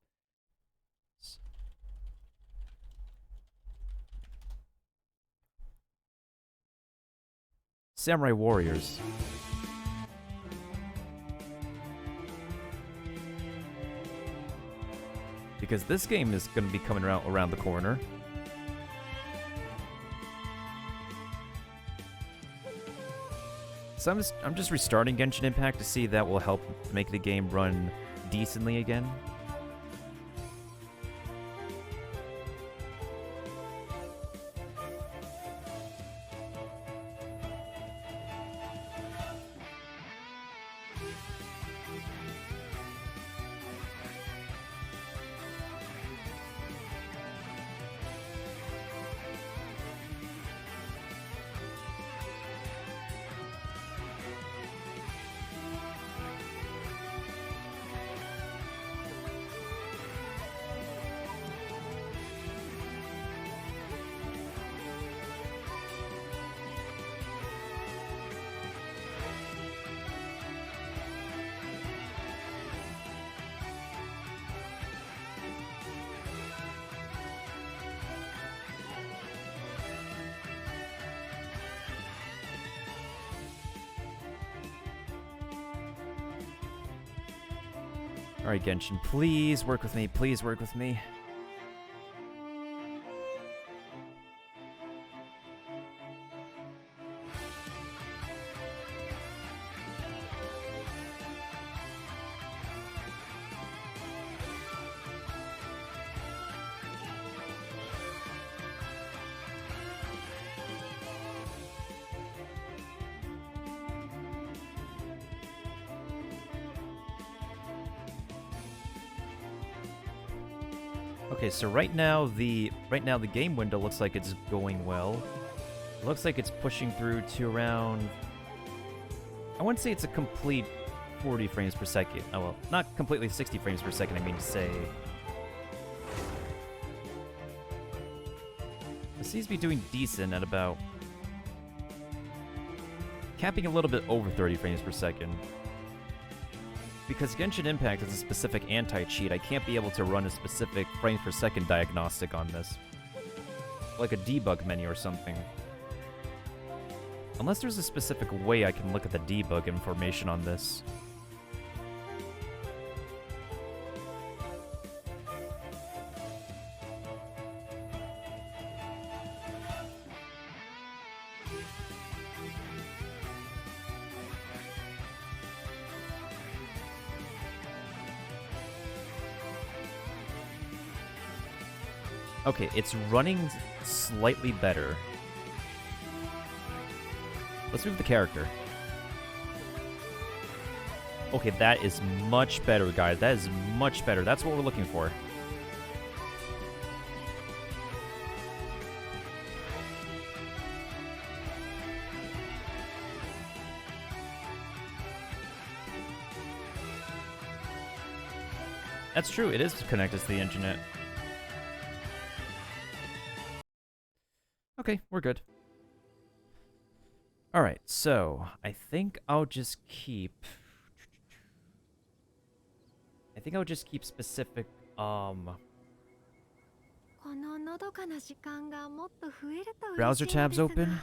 Samurai Warriors. Because this game is going to be coming around the corner. So I'm just restarting Genshin Impact to see if that will help make the game run decently again. Alright, Genshin, please work with me. Please work with me. Okay, so right now the game window looks like it's going well. It looks like it's pushing through to around, I wouldn't say it's a complete 40 frames per second. Oh well, not completely 60 frames per second, I mean to say. It seems to be doing decent at about capping a little bit over 30 frames per second. Because Genshin Impact is a specific anti-cheat, I can't be able to run a specific frames per second diagnostic on this. Like a debug menu or something. Unless there's a specific way I can look at the debug information on this. Okay, it's running slightly better. Let's move the character. Okay, that is much better, guys. That is much better. That's what we're looking for. That's true, it is connected to the internet. Okay, we're good. Alright, so I think I'll just keep specific browser tabs open.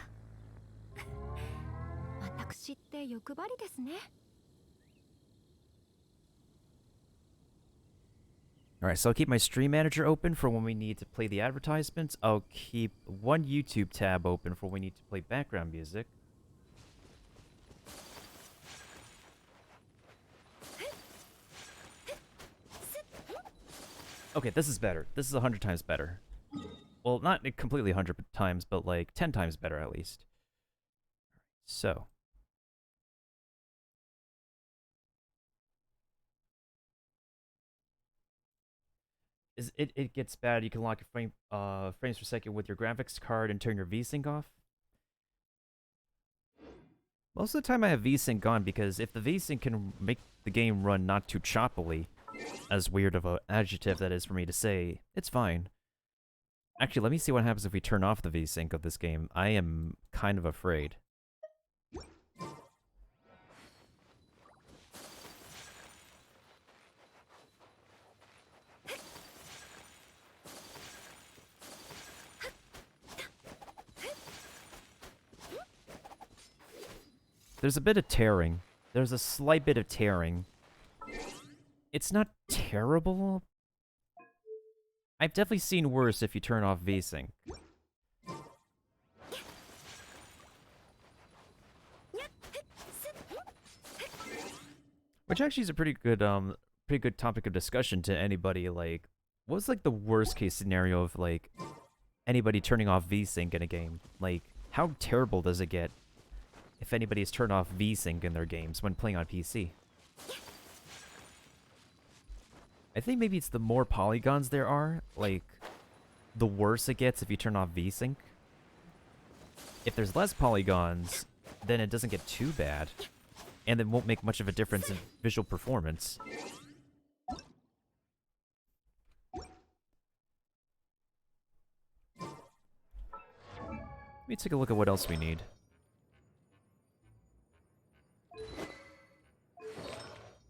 Alright, so I'll keep my stream manager open for when we need to play the advertisements. I'll keep one YouTube tab open for when we need to play background music. Okay, this is better. This is 100 times better. Well, not completely 100 times, but like 10 times better at least. So. is it gets bad. You can lock your frames per second with your graphics card and turn your VSync off. Most of the time I have VSync on because if the VSync can make the game run not too choppily, as weird of an adjective that is for me to say, it's fine. Actually, let me see what happens if we turn off the VSync of this game. I am kind of afraid. There's a bit of tearing. There's a slight bit of tearing. It's not terrible. I've definitely seen worse if you turn off VSync. Which actually is a pretty good topic of discussion to anybody. Like, what's like the worst case scenario of like anybody turning off VSync in a game? Like, how terrible does it get if anybody's turned off VSync in their games when playing on PC? I think maybe it's the more polygons there are, like, the worse it gets if you turn off VSync. If there's less polygons, then it doesn't get too bad, and it won't make much of a difference in visual performance. Let me take a look at what else we need.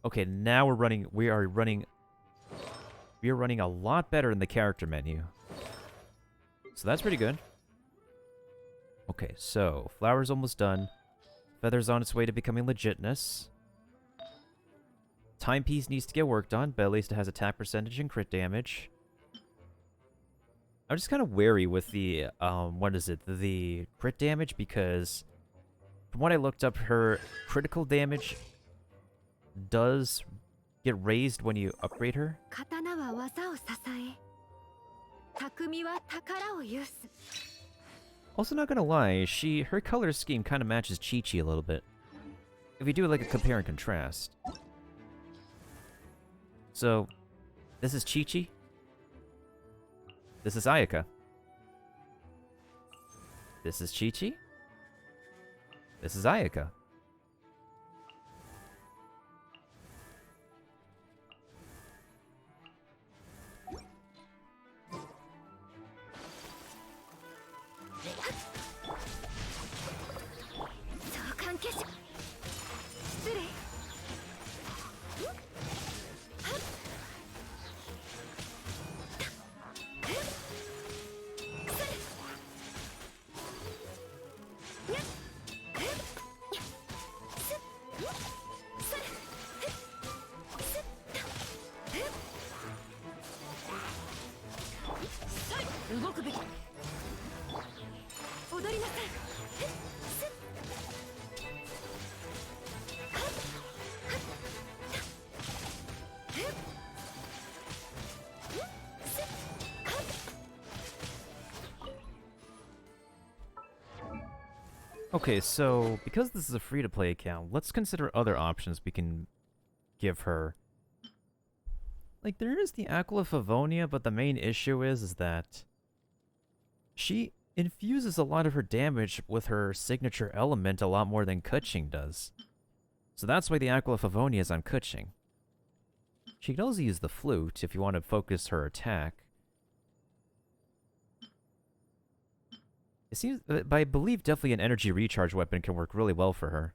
Okay, now we are running a lot better in the character menu. So that's pretty good. Okay, so flower's almost done. Feather's on its way to becoming legitness. Timepiece needs to get worked on, but at least it has attack percentage and crit damage. I'm just kind of wary with the, the crit damage, because from what I looked up, her critical damage does get raised when you upgrade her. Also, not gonna lie, her color scheme kind of matches Chi-Chi a little bit. If you do like a compare and contrast. So, this is Chi-Chi. This is Ayaka. This is Chi-Chi. This is Ayaka. Okay, so because this is a free-to-play account, let's consider other options we can give her. Like, there is the Aquila Favonia, but the main issue is that she infuses a lot of her damage with her signature element a lot more than Kuching does. So that's why the Aquila Favonia is on Kuching. She can also use the flute if you want to focus her attack. It seems, but I believe definitely an energy recharge weapon can work really well for her.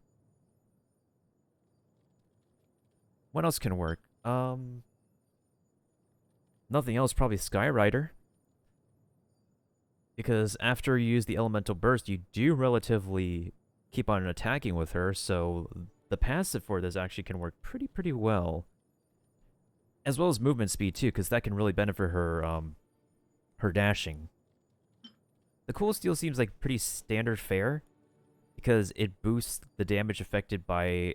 What else can work? Nothing else, probably Skyrider. Because after you use the elemental burst, you do relatively keep on attacking with her, so the passive for this actually can work pretty well. As well as movement speed too, because that can really benefit her, her dashing. The Cool Steel seems like pretty standard fare, because it boosts the damage affected by,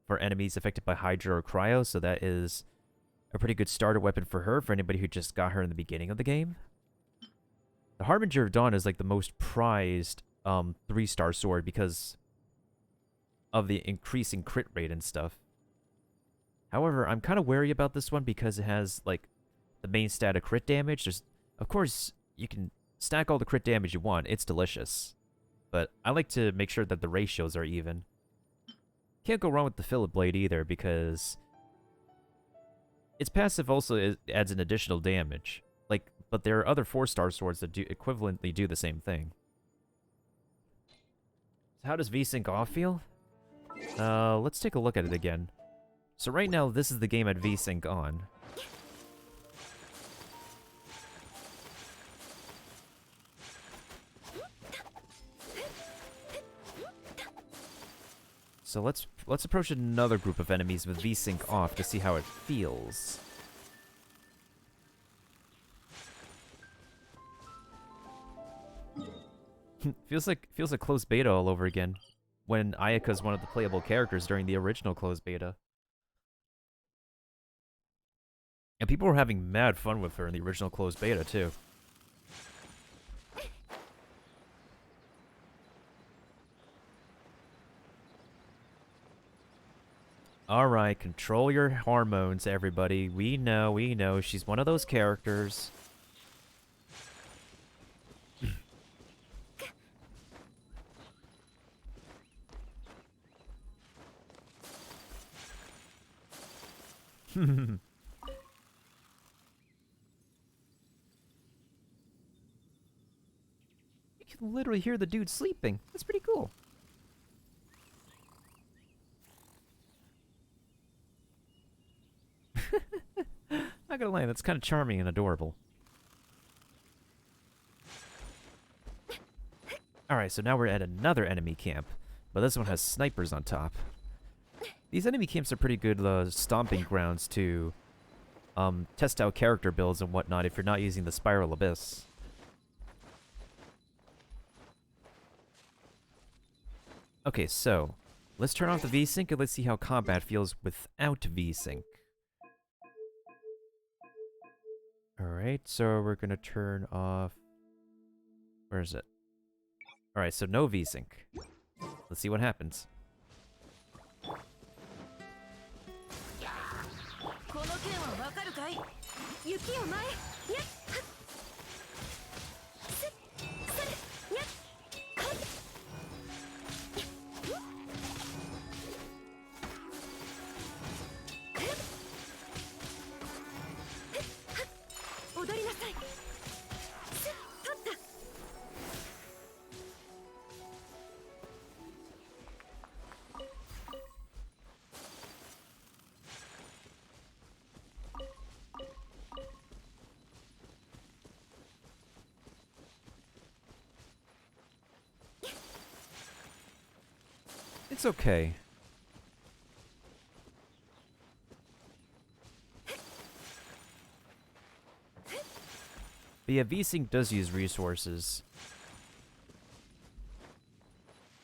for enemies affected by Hydra or Cryo, so that is a pretty good starter weapon for her, for anybody who just got her in the beginning of the game. The Harbinger of Dawn is like the most prized 3-star sword because of the increasing crit rate and stuff. However, I'm kind of wary about this one because it has like the main stat of crit damage. Of course, you can stack all the crit damage you want. It's delicious. But I like to make sure that the ratios are even. Can't go wrong with the Fillet Blade either, because its passive also adds an additional damage. But there are other 4-star swords that do equivalently do the same thing. So how does VSync off feel? Let's take a look at it again. So right now, this is the game at VSync on. So let's approach another group of enemies with VSync off to see how it feels. feels like closed beta all over again, when Ayaka is one of the playable characters during the original closed beta. And people were having mad fun with her in the original closed beta too. Alright, control your hormones, everybody. We know, she's one of those characters. You can literally hear the dude sleeping. That's pretty cool. Not gonna lie, that's kind of charming and adorable. Alright, so now we're at another enemy camp, but this one has snipers on top. These enemy camps are pretty good stomping grounds to test out character builds and whatnot if you're not using the Spiral Abyss. Okay, so let's turn off the VSync and let's see how combat feels without VSync. Alright, so we're gonna turn off... Where is it? Alright, so no VSync. Let's see what happens. It's okay. But yeah, VSync does use resources.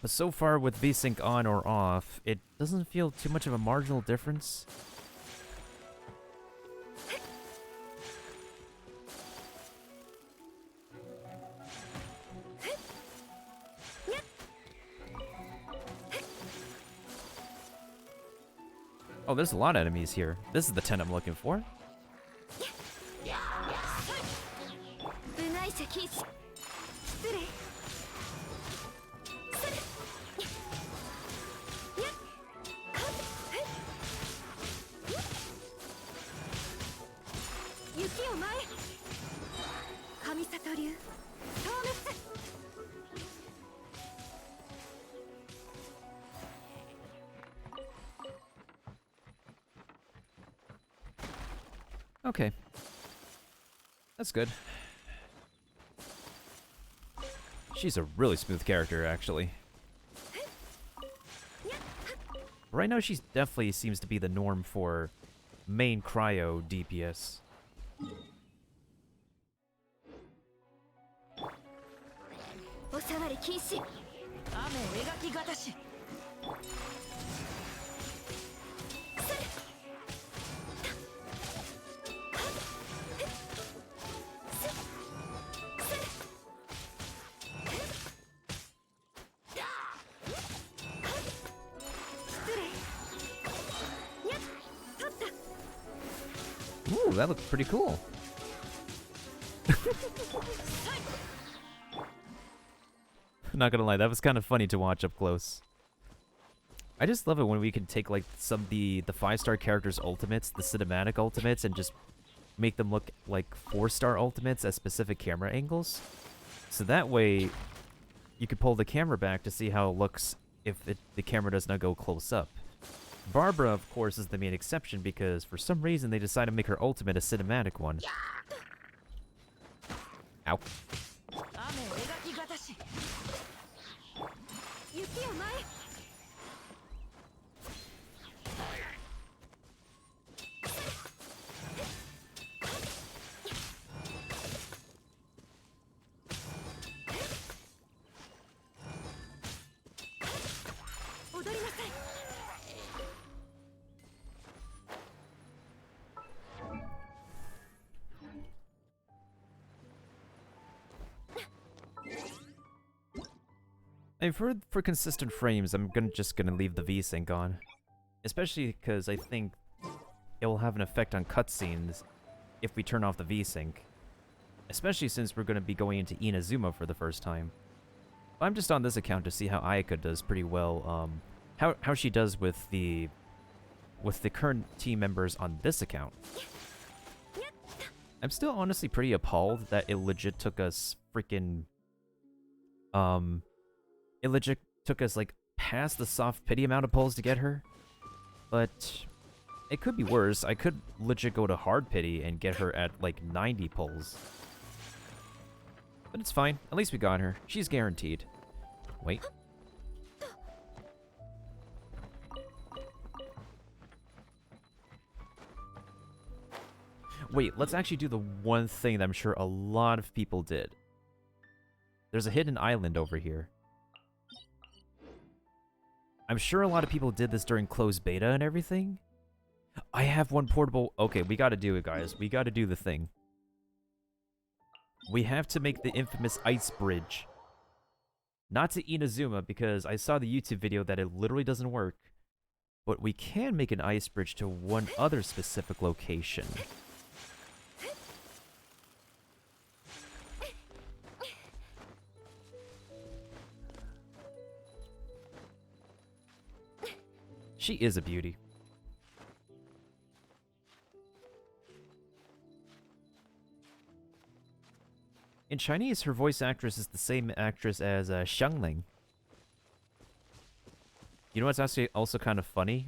But so far with VSync on or off, it doesn't feel too much of a marginal difference. Oh, there's a lot of enemies here. This is the 10 I'm looking for. Okay. That's good. She's a really smooth character, actually. Right now, she definitely seems to be the norm for main cryo DPS. Ooh, that looks pretty cool. Not gonna lie, that was kind of funny to watch up close. I just love it when we can take like some of the 5-star characters' ultimates, the cinematic ultimates, and just make them look like 4-star ultimates at specific camera angles. So that way, you could pull the camera back to see how it looks if the camera does not go close up. Barbara, of course, is the main exception because for some reason they decided to make her ultimate a cinematic one. Ow. 雨を描きがたし雪を舞え 踊りなさい And for consistent frames, I'm just gonna leave the VSync on. Especially because I think it will have an effect on cutscenes if we turn off the VSync. Especially since we're gonna be going into Inazuma for the first time. I'm just on this account to see how Ayaka does pretty well, how she does with the current team members on this account. I'm still honestly pretty appalled that it legit took us freaking it legit took us, like, past the soft pity amount of pulls to get her. But it could be worse. I could legit go to hard pity and get her at, like, 90 pulls. But it's fine. At least we got her. She's guaranteed. Wait. Wait, let's actually do the one thing that I'm sure a lot of people did. There's a hidden island over here. I'm sure a lot of people did this during closed beta and everything. I have one portable... Okay, we gotta do it, guys. We gotta do the thing. We have to make the infamous ice bridge. Not to Inazuma, because I saw the YouTube video that it literally doesn't work. But we can make an ice bridge to one other specific location. She is a beauty. In Chinese, her voice actress is the same actress as Xiangling. You know what's actually also kind of funny?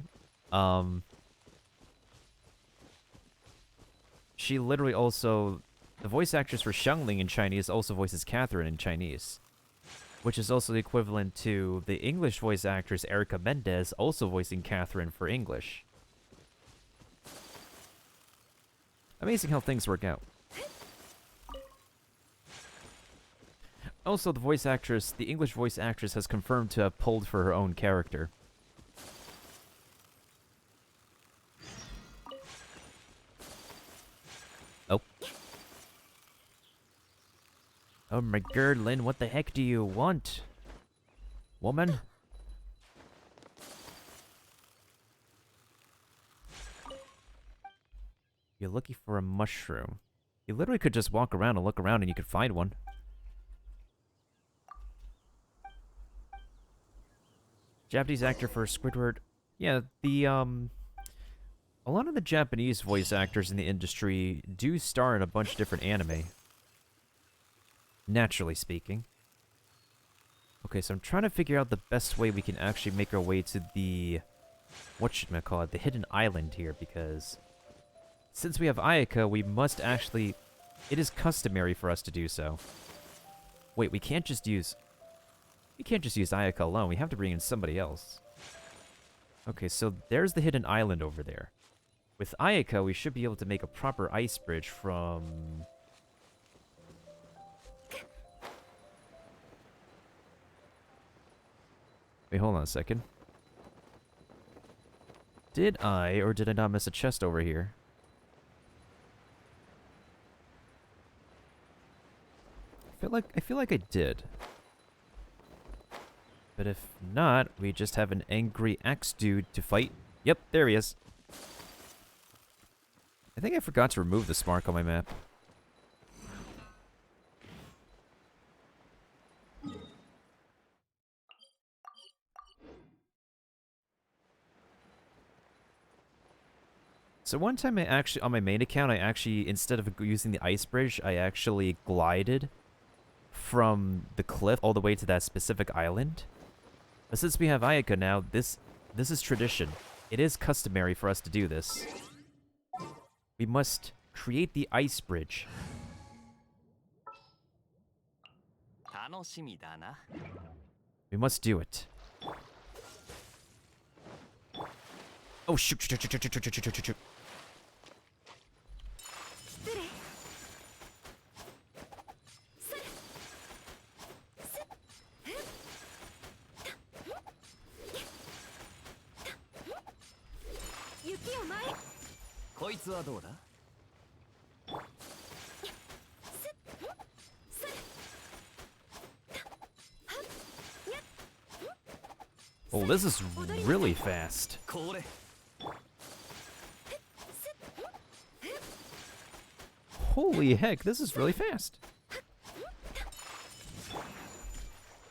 She literally also... The voice actress for Xiangling in Chinese also voices Catherine in Chinese. Which is also the equivalent to the English voice actress Erica Mendez also voicing Catherine for English. Amazing how things work out. Also, the voice actress, the English voice actress has confirmed to have pulled for her own character. Oh. Oh my god, Lynn, what the heck do you want? Woman? You're looking for a mushroom. You literally could just walk around and look around and you could find one. Japanese actor for Squidward. Yeah, a lot of the Japanese voice actors in the industry do star in a bunch of different anime. Naturally speaking. Okay, so I'm trying to figure out the best way we can actually make our way to the... What should I call it? The hidden island here, because... Since we have Ayaka, we must actually... It is customary for us to do so. Wait, we can't just use... We can't just use Ayaka alone. We have to bring in somebody else. Okay, so there's the hidden island over there. With Ayaka, we should be able to make a proper ice bridge from... Wait, hold on a second. Did I, or did I not miss a chest over here? I feel like I did. But if not, we just have an angry axe dude to fight. Yep, there he is. I think I forgot to remove the spark on my map. So one time I actually, on my main account, I actually, instead of using the ice bridge, I actually glided from the cliff all the way to that specific island. But since we have Ayaka now, this is tradition. It is customary for us to do this. We must create the ice bridge. We must do it. Oh, shoot, shoot, shoot, shoot, shoot, shoot, shoot, shoot, shoot. Oh, this is really fast. Holy heck, this is really fast.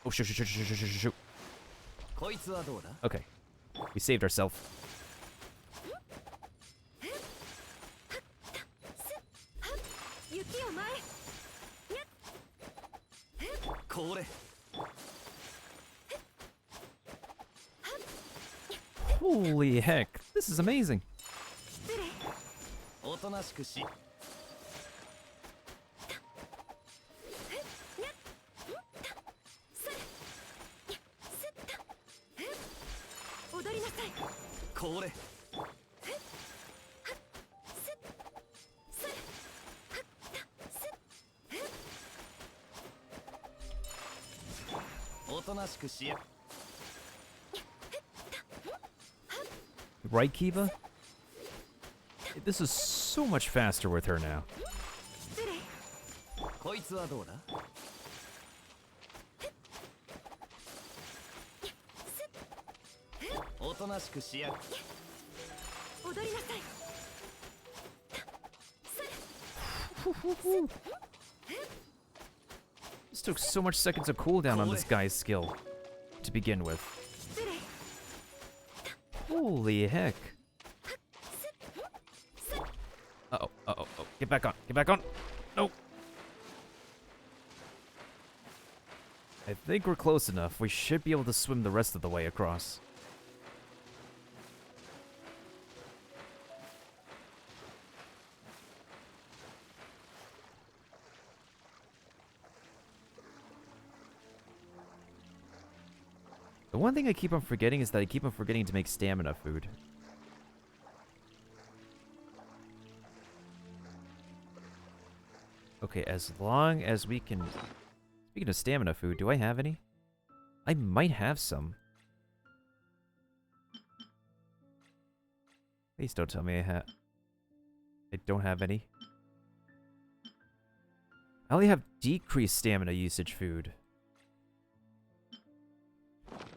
Oh, shoot, shoot, shoot, shoot, shoot, shoot, shoot. Okay, we saved ourselves. Holy heck, this is amazing. Right, Kiva? This is so much faster with her now. This took so much seconds of cooldown on this guy's skill to begin with. Holy heck. Uh-oh, uh-oh, oh. Get back on, get back on. No. I think we're close enough. We should be able to swim the rest of the way across. The one thing I keep on forgetting is that I keep on forgetting to make stamina food. Okay, as long as we can... Speaking of stamina food, do I have any? I might have some. Please don't tell me I don't have any. I only have decreased stamina usage food.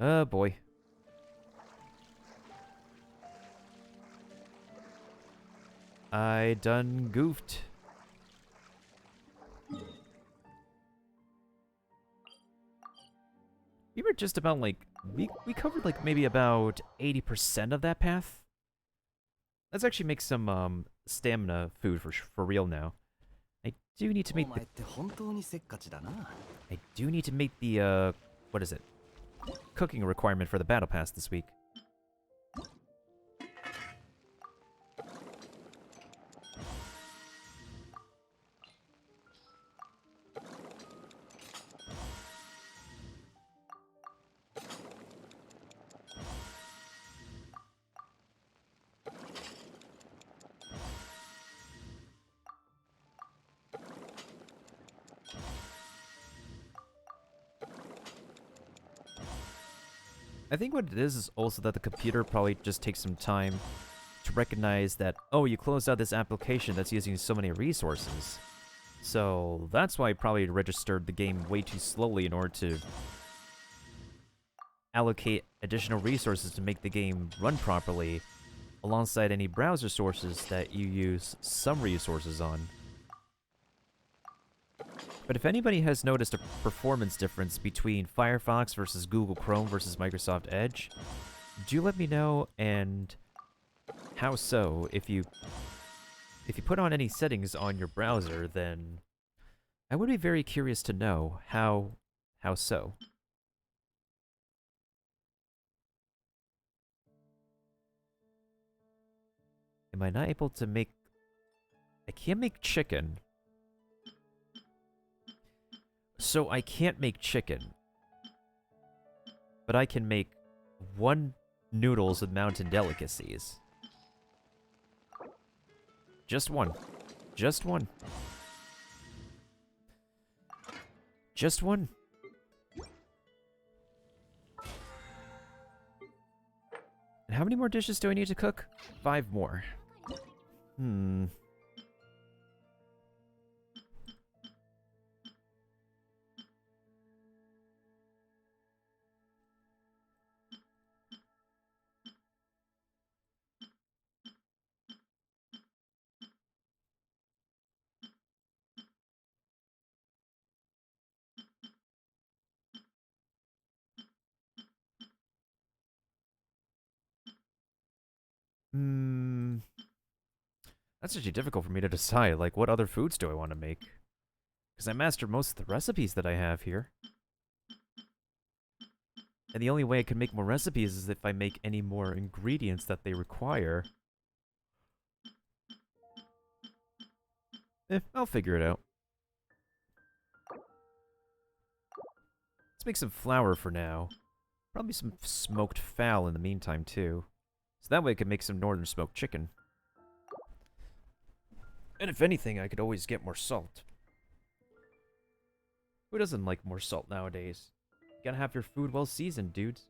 Oh boy. I done goofed. We were just about like, we covered like maybe about 80% of that path. Let's actually make some stamina food for real now. I do need to make the, I do need to make the what is it? Cooking requirement for the battle pass this week. I think what it is also that the computer probably just takes some time to recognize that, oh, you closed out this application that's using so many resources. So that's why it probably registered the game way too slowly in order to allocate additional resources to make the game run properly alongside any browser sources that you use some resources on. But if anybody has noticed a performance difference between Firefox versus Google Chrome versus Microsoft Edge, do let me know, and how so? If you put on any settings on your browser, then I would be very curious to know how so. Am I not able to make... I can't make chicken. So I can't make chicken. But I can make one noodles with mountain delicacies. Just one. Just one. Just one. And how many more dishes do I need to cook? 5 more. Hmm. Hmm. That's actually difficult for me to decide. Like, what other foods do I want to make? Because I mastered most of the recipes that I have here. And the only way I can make more recipes is if I make any more ingredients that they require. I'll figure it out. Let's make some flour for now. Probably some smoked fowl in the meantime, too. So that way I can make some northern smoked chicken. And if anything, I could always get more salt. Who doesn't like more salt nowadays? You gotta have your food well seasoned, dudes.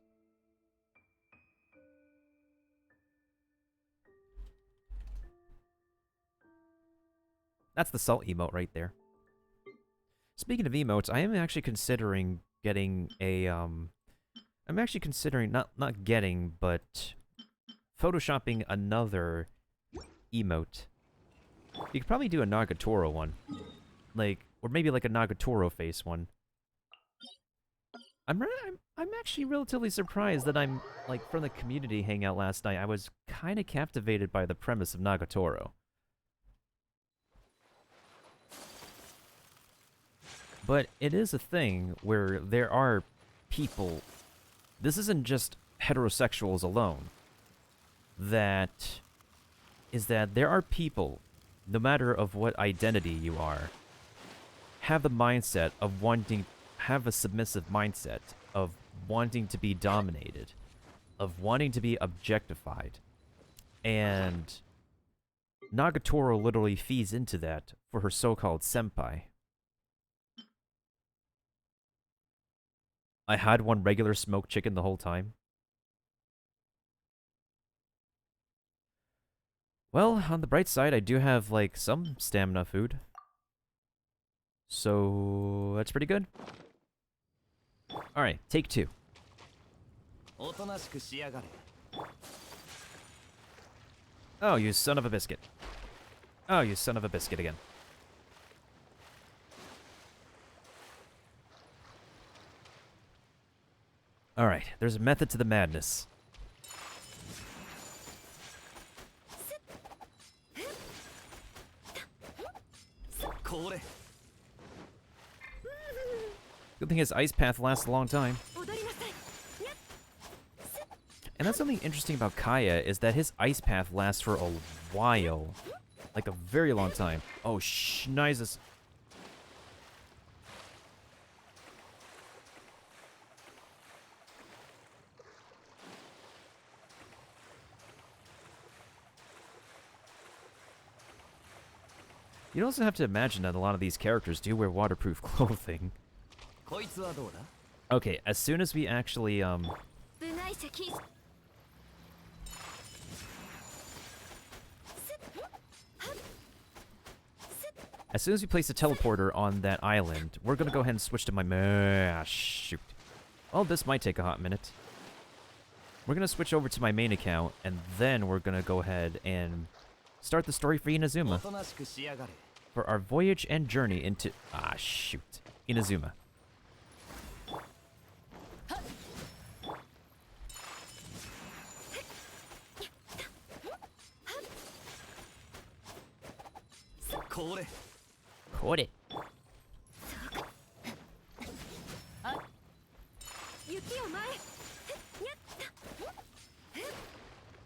That's the salt emote right there. Speaking of emotes, I am actually considering getting a, I'm actually considering, not getting, but photoshopping another emote. You could probably do a Nagatoro one. Like, or maybe like a Nagatoro face one. I'm actually relatively surprised that I'm, like, from the community hangout last night, I was kind of captivated by the premise of Nagatoro. But it is a thing where there are people, this isn't just heterosexuals alone, that there are people, no matter of what identity you are, have the mindset of have a submissive mindset of wanting to be dominated, of wanting to be objectified. And Nagatoro literally feeds into that for her so-called senpai. I had one regular smoked chicken the whole time. Well, on the bright side, I do have, like, some stamina food. So, that's pretty good. Alright, take 2. Oh, you son of a biscuit. Oh, you son of a biscuit again. Alright, there's a method to the madness. Good thing his ice path lasts a long time. And that's something interesting about Kaya, is that his ice path lasts for a while. Like a very long time. Oh, schneizes. You'd also have to imagine that a lot of these characters do wear waterproof clothing. Okay, as soon as we actually, as soon as we place a teleporter on that island, we're gonna go ahead and switch to my shoot. Oh, this might take a hot minute. We're gonna switch over to my main account, and then we're gonna go ahead and start the story for Inazuma. For our voyage and journey into... shoot. Inazuma. Caught it.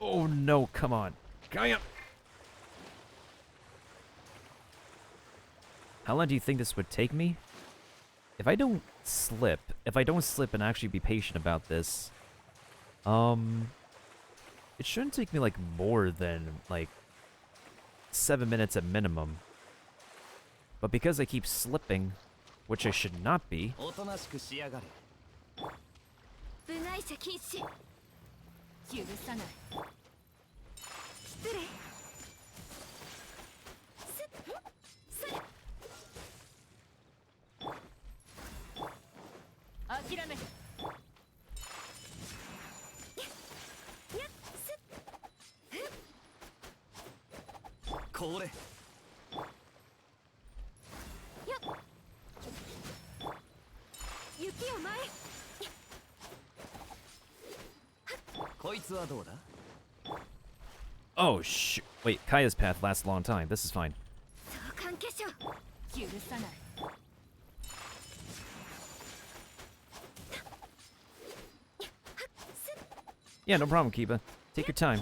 Oh no, come on. Gaia! How long do you think this would take me? If I don't slip and actually be patient about this, it shouldn't take me like more than like 7 minutes at minimum. But because I keep slipping, which I should not be. Oh shoot. Wait, Kaya's path lasts a long time. This is fine. Yeah, no problem, Kiba. Take your time.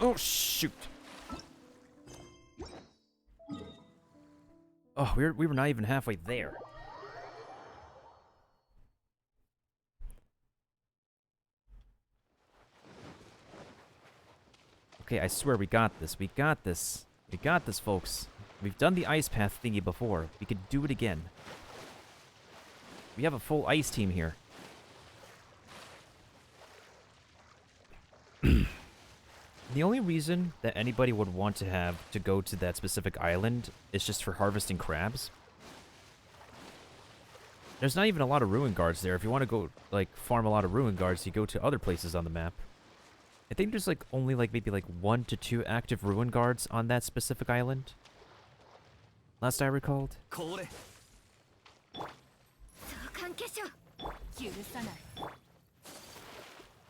Oh, shoot. Oh, we were not even halfway there. Okay, I swear we got this. We got this. We got this, folks. We've done the ice path thingy before. We could do it again. We have a full ice team here. The only reason that anybody would want to have to go to that specific island is just for harvesting crabs. There's not even a lot of ruin guards there. If you want to go, like, farm a lot of ruin guards, you go to other places on the map. I think there's, like, only, like, maybe, like, 1 to 2 active ruin guards on that specific island. Last I recalled.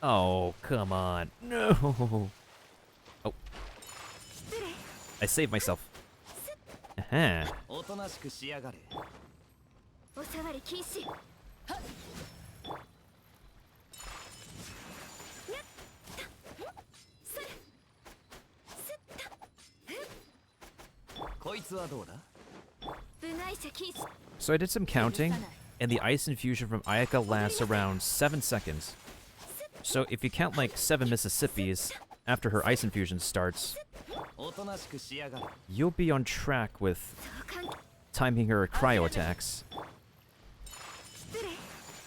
Oh, come on. No! Oh. I saved myself. Aha. So I did some counting, and the ice infusion from Ayaka lasts around 7 seconds. So if you count like 7 Mississippis after her ice infusion starts, you'll be on track with timing her cryo attacks.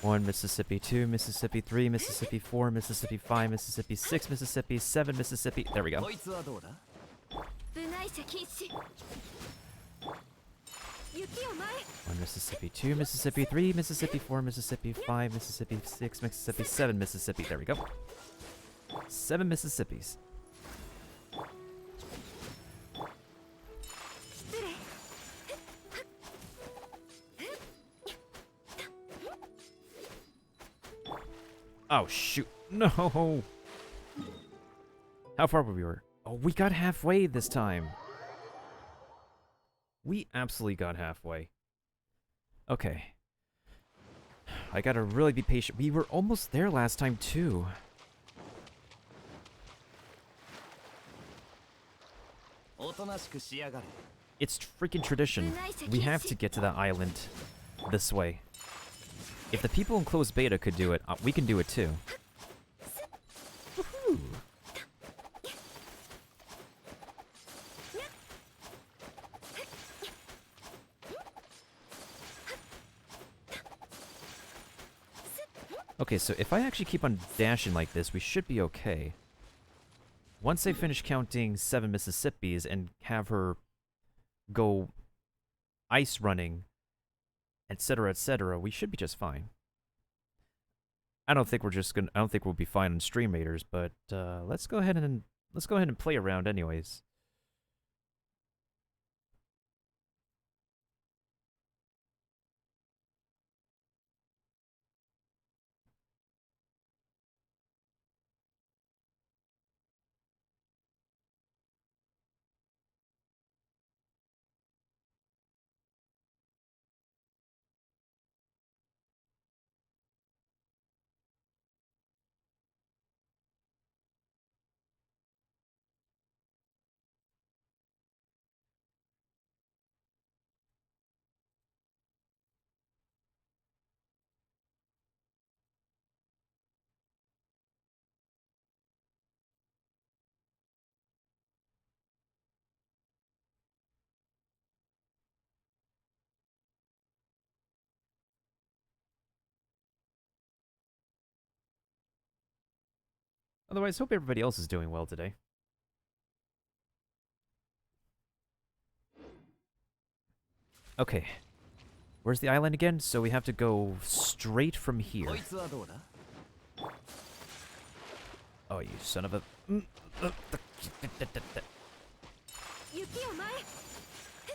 1 Mississippi, 2 Mississippi, 3 Mississippi, 4 Mississippi, 5 Mississippi, 6 Mississippi, 7 Mississippi. There we go. 1 Mississippi, 2 Mississippi, 3 Mississippi, 4 Mississippi, 5 Mississippi, 6 Mississippi, 7 Mississippi. There we go. 7 Mississippis. Oh, shoot. No! How far were we? Oh, we got halfway this time. We absolutely got halfway. Okay. I gotta really be patient. We were almost there last time, too. It's freaking tradition. We have to get to that island this way. If the people in closed beta could do it, we can do it too. Woohoo! Okay, so if I actually keep on dashing like this, we should be okay. Once I finish counting 7 Mississippis and have her go ice running, etc., we should be just fine. I don't think we'll be fine on stream raiders, but let's go ahead and play around anyways. Otherwise, hope everybody else is doing well today. Okay. Where's the island again? So we have to go straight from here. Oh, you son of a...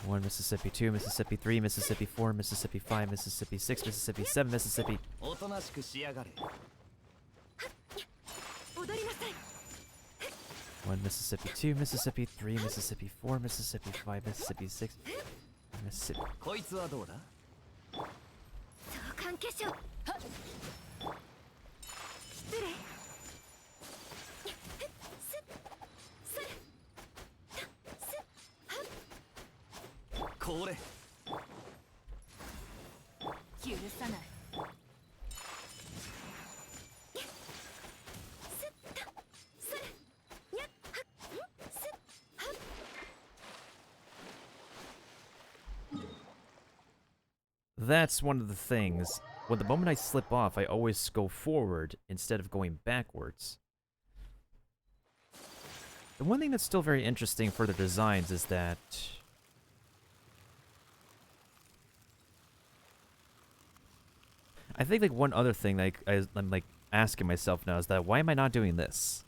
One Mississippi, 2 Mississippi, 3 Mississippi, 4 Mississippi, 5 Mississippi, 6 Mississippi, 7 Mississippi. 1 Mississippi, 2 Mississippi, 3 Mississippi, 4 Mississippi, 5 Mississippi, 6 Mississippi. 関係者はっ失礼これ許さない That's one of the things. When the moment I slip off, I always go forward instead of going backwards. The one thing that's still very interesting for the designs is that... I think like one other thing like I'm like asking myself now is that why am I not doing this?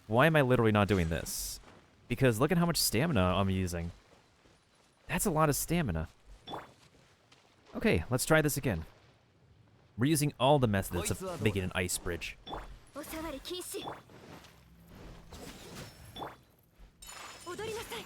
Why am I literally not doing this? Because look at how much stamina I'm using. That's a lot of stamina. Okay, let's try this again. We're using all the methods of making an ice bridge. おさわり禁止踊りなさい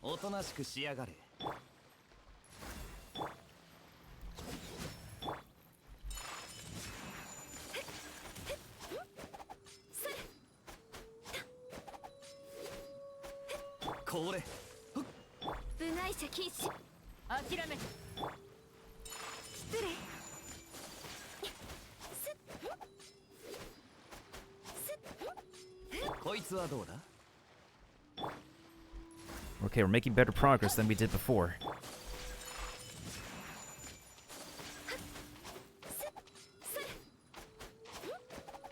おとなしくしやがれこれ部外者禁止諦め失礼 こいつはどうだ Okay, we're making better progress than we did before.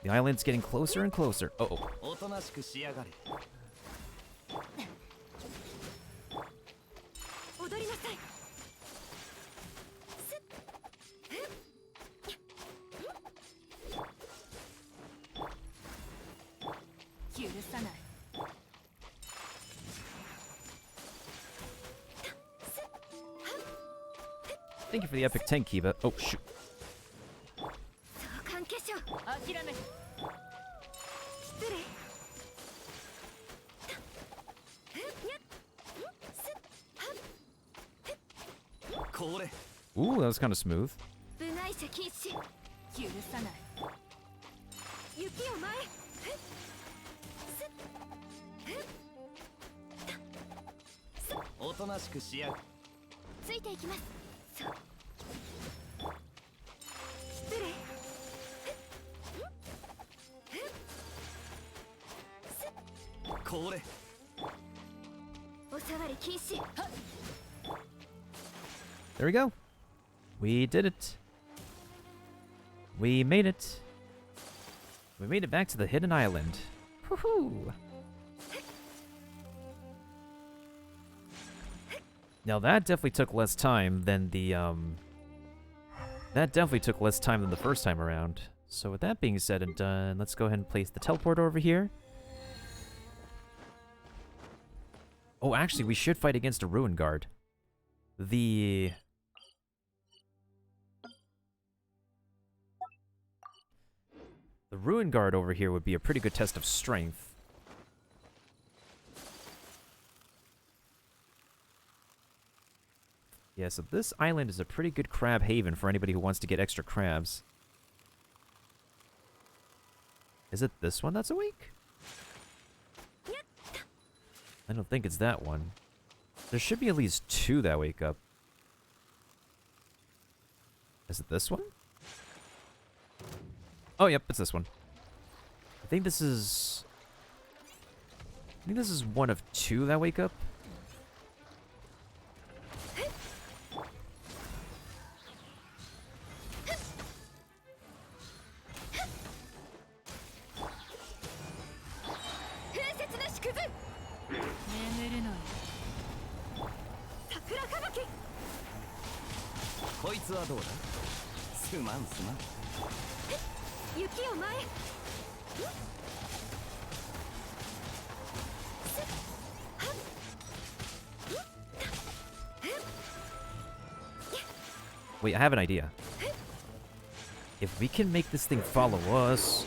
The island's getting closer and closer. Uh-oh. おとなしくしやがれ踊りなさい許さない Thank you for the epic 10, Kiba. Oh, shoot. 関係者諦め失礼 これ Ooh, that was kind of smooth. 部外者禁止許さない雪を前おとなしくしやがれついていきますそう失礼これおさわり禁止 There we go. We did it. We made it. We made it back to the hidden island. Woohoo! Now that definitely took less time than the first time around. So with that being said and done, let's go ahead and place the teleporter over here. Oh, actually, we should fight against a ruin guard. The ruin guard over here would be a pretty good test of strength. Yeah, so this island is a pretty good crab haven for anybody who wants to get extra crabs. Is it this one that's awake? I don't think it's that one. There should be at least 2 that wake up. Is it this one? Oh, yep, it's this one. think this is... I think this is one of two that wake up. Wait, I have an idea. If we can make this thing follow us...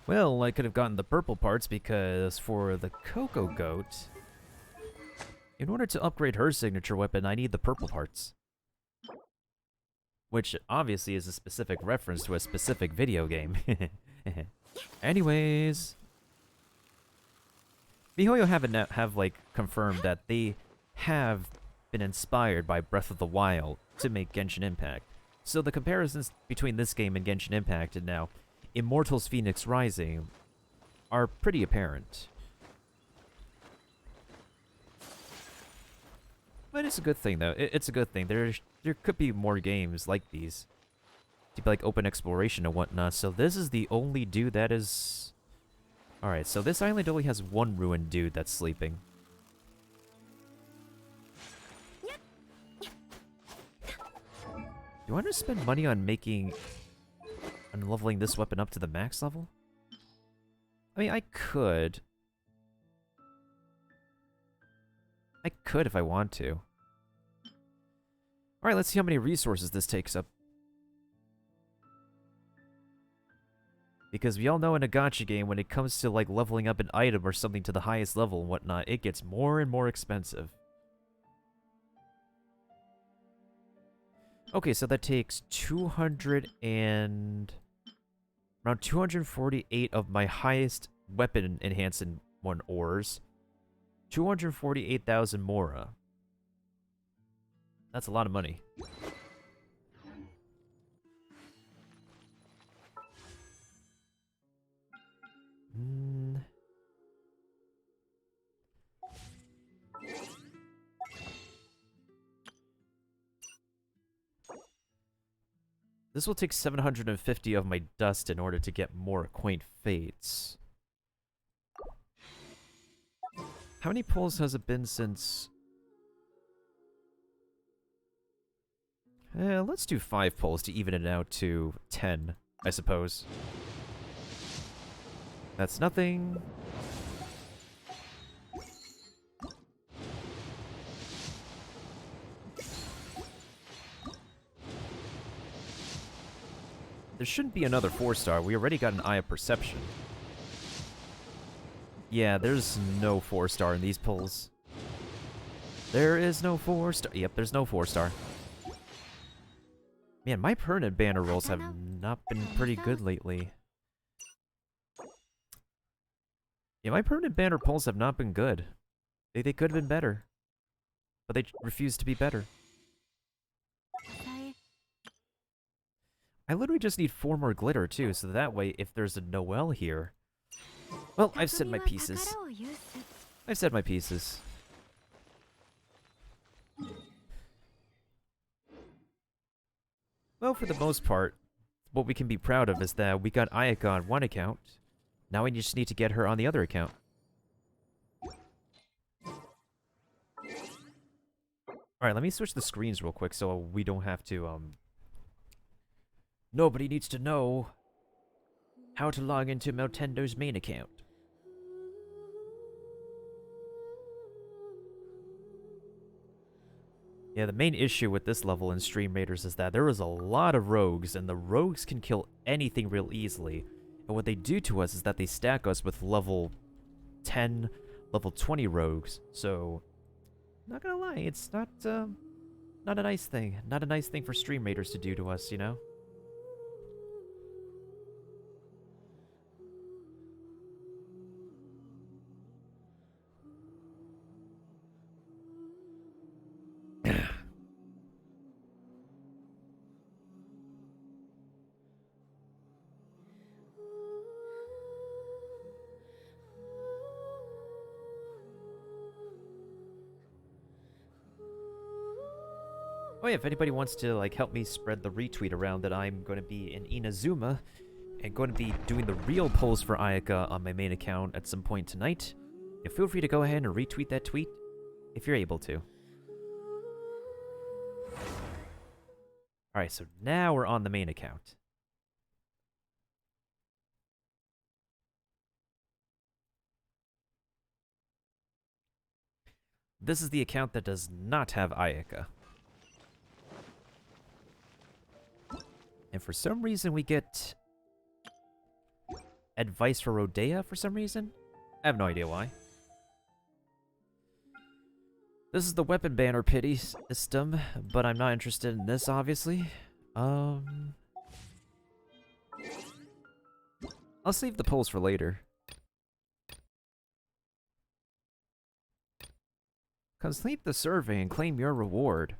Well, I could have gotten the purple parts because for the Coco Goat, in order to upgrade her signature weapon, I need the purple parts. Which obviously is a specific reference to a specific video game. Anyways, miHoYo have like confirmed that they have been inspired by Breath of the Wild to make Genshin Impact. So the comparisons between this game and Genshin Impact and now Immortals Phoenix Rising are pretty apparent. But it's a good thing, though. It's a good thing. There could be more games like these. To be like open exploration and whatnot. So this is the only dude that is... Alright, so this island only has one ruined dude that's sleeping. Do I want to spend money on making... on leveling this weapon up to the max level? I mean, I could. I could if I want to. Alright, let's see how many resources this takes up. Because we all know in a gacha game, when it comes to like leveling up an item or something to the highest level and whatnot, it gets more and more expensive. Okay, so that takes 200 and... around 248 of my highest weapon enhancement one ores. 248,000 Mora. That's a lot of money. This will take 750 of my dust in order to get more Quaint Fates. How many pulls has it been since... let's do 5 pulls to even it out to 10, I suppose. That's nothing. There shouldn't be another 4-star. We already got an Eye of Perception. Yeah, there's no 4-star in these pulls. There is no 4-star. Yep, there's no 4-star. Man, my permanent banner rolls have not been pretty good lately. Yeah, my permanent banner pulls have not been good. They could have been better. But they refuse to be better. I literally just need 4 more glitter too, so that way if there's a Noelle here... Well, I've said my pieces. I've said my pieces. Well, for the most part, what we can be proud of is that we got Ayaka on one account. Now we just need to get her on the other account. Alright, let me switch the screens real quick so we don't have to, Nobody needs to know how to log into Meltendo's main account. Yeah, the main issue with this level in Stream Raiders is that there is a lot of rogues, and the rogues can kill anything real easily. And what they do to us is that they stack us with level 10, level 20 rogues. So, not gonna lie, it's not a nice thing. Not a nice thing for Stream Raiders to do to us, you know? Oh yeah, if anybody wants to like help me spread the retweet around that I'm going to be in Inazuma and going to be doing the real polls for Ayaka on my main account at some point tonight, yeah, feel free to go ahead and retweet that tweet if you're able to. Alright, so now we're on the main account. This is the account that does not have Ayaka. And for some reason we get advice for Rodea for some reason. I have no idea why. This is the weapon banner pity system, but I'm not interested in this, obviously. I'll save the polls for later. Complete the survey and claim your reward.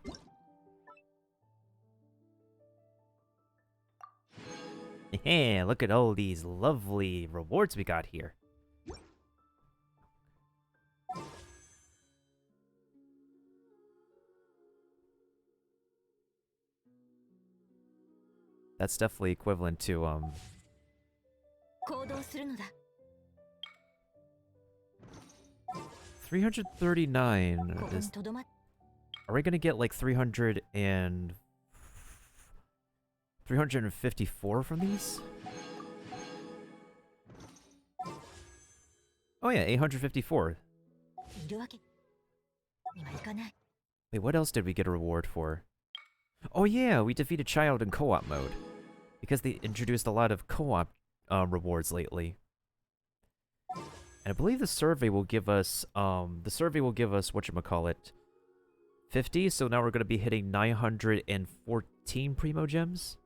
Yeah, look at all these lovely rewards we got here. That's definitely equivalent to 行動するのだ。 339 ここに is... とどまっ Are we gonna get like 354 from these? Oh yeah, 854. いるわけにはいかない。 Wait, what else did we get a reward for? Oh yeah, we defeated Child in co-op mode. Because they introduced a lot of co-op rewards lately. And I believe the survey will give us, whatchamacallit, 50, so now we're going to be hitting 914 Primo Gems.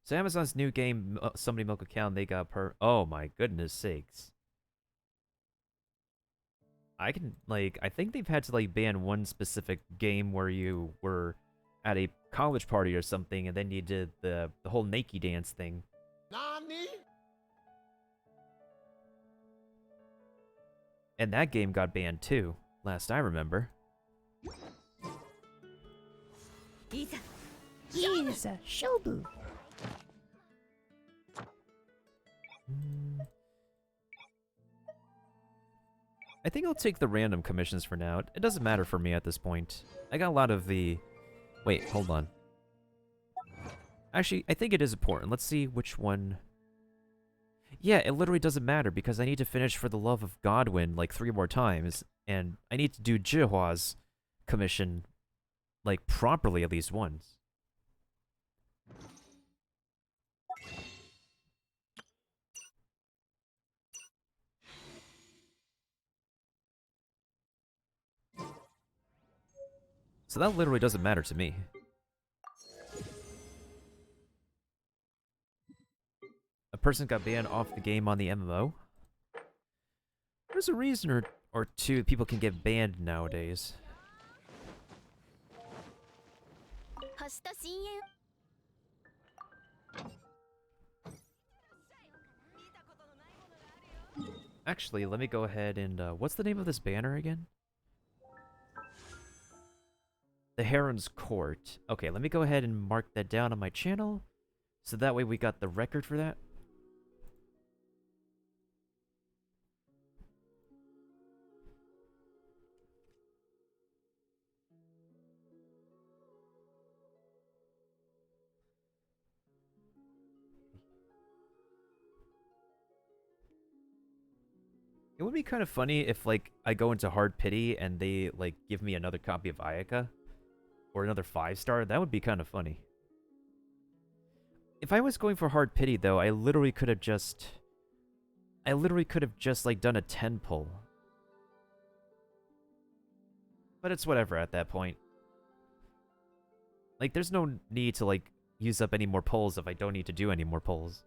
So Amazon's new game, Somebody Milk a Cow, they got oh my goodness sakes. I think they've had to, like, ban one specific game where you were at a college party or something, and then you did the whole Nakey dance thing. Nani? And that game got banned too, last I remember. いざ I think I'll take the random commissions for now. It doesn't matter for me at this point. I got a lot of the... Wait, hold on. Actually, I think it is important. Let's see which one... Yeah, it literally doesn't matter because I need to finish For the Love of Godwin like 3 more times. And I need to do Jihua's commission like properly at least once. So that literally doesn't matter to me. A person got banned off the game on the MMO? There's a reason or two people can get banned nowadays. 発した深淵 Actually, let me go ahead and, what's the name of this banner again? The Heron's Court. Okay, let me go ahead and mark that down on my channel, so that way we got the record for that. It would be kind of funny if, like, I go into hard pity and they, like, give me another copy of Ayaka. Or another 5-star. That would be kind of funny. If I was going for hard pity, though, I literally could have just... like, done a 10 pull. But it's whatever at that point. Like, there's no need to, like, use up any more pulls if I don't need to do any more pulls.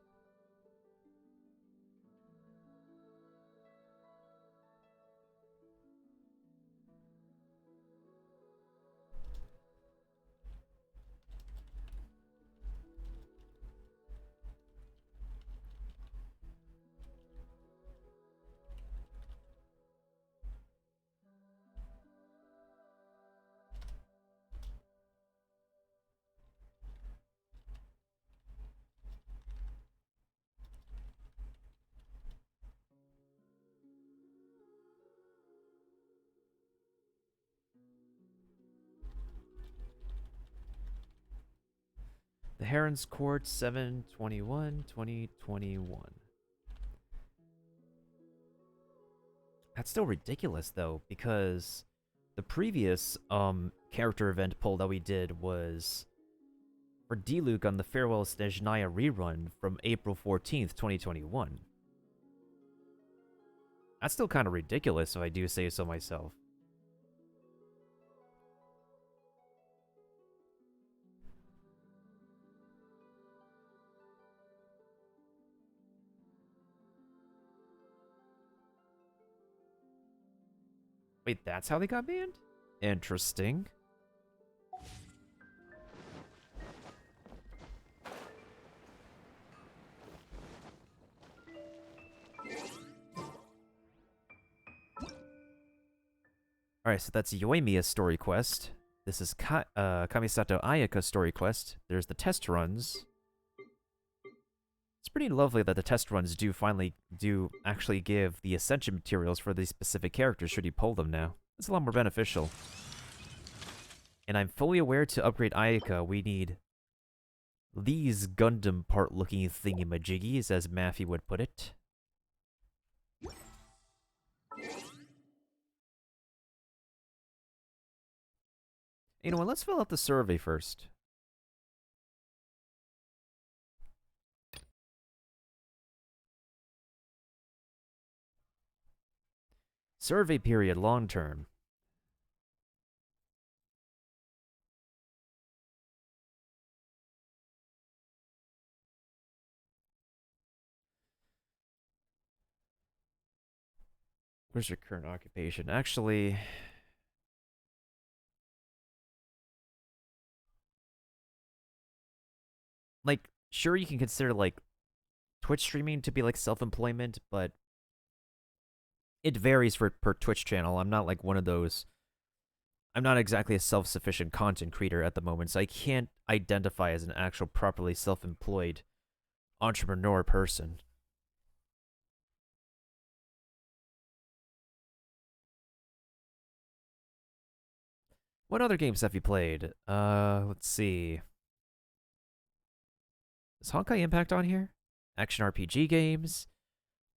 The Heron's Court, 7/21/2021. That's still ridiculous, though, because the previous character event poll that we did was for D-Luke on the Farewell Snezhnaya rerun from April 14th, 2021. That's still kind of ridiculous, if I do say so myself. Wait, that's how they got banned? Interesting. Alright, so that's Yoimiya's story quest. This is Kamisato Ayaka's story quest. There's the test runs. It's pretty lovely that the test runs do actually give the ascension materials for these specific characters should you pull them now. It's a lot more beneficial. And I'm fully aware to upgrade Ayaka, we need these Gundam part-looking thingy-majiggies, as Maffy would put it. You know what, let's fill out the survey first. Survey period, long term. Where's your current occupation? Actually... like, sure you can consider, like, Twitch streaming to be, like, self-employment, but it varies per Twitch channel. I'm not, like, one of those... I'm not exactly a self-sufficient content creator at the moment, so I can't identify as an actual properly self-employed entrepreneur person. What other games have you played? Let's see. Is Honkai Impact on here? Action RPG games.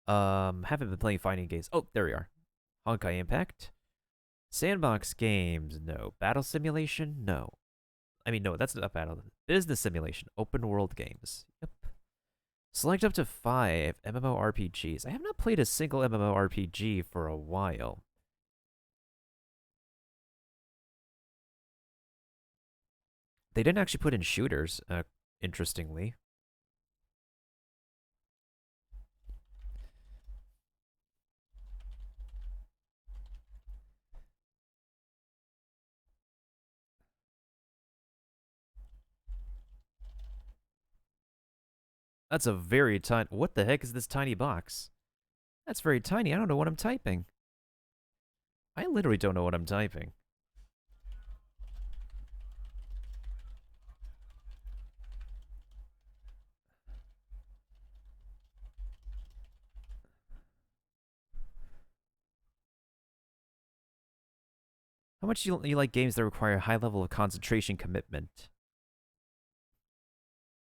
Haven't been playing fighting games. Oh, there we are. Honkai Impact. Sandbox games, no. Battle simulation, no. I mean, no, that's not battle. Business simulation, open world games. Yep. Select up to 5 MMORPGs. I have not played a single MMORPG for a while. They didn't actually put in shooters, interestingly. That's a very tiny... What the heck is this tiny box? That's very tiny. I don't know what I'm typing. I literally don't know what I'm typing. How much do you like games that require a high level of concentration commitment?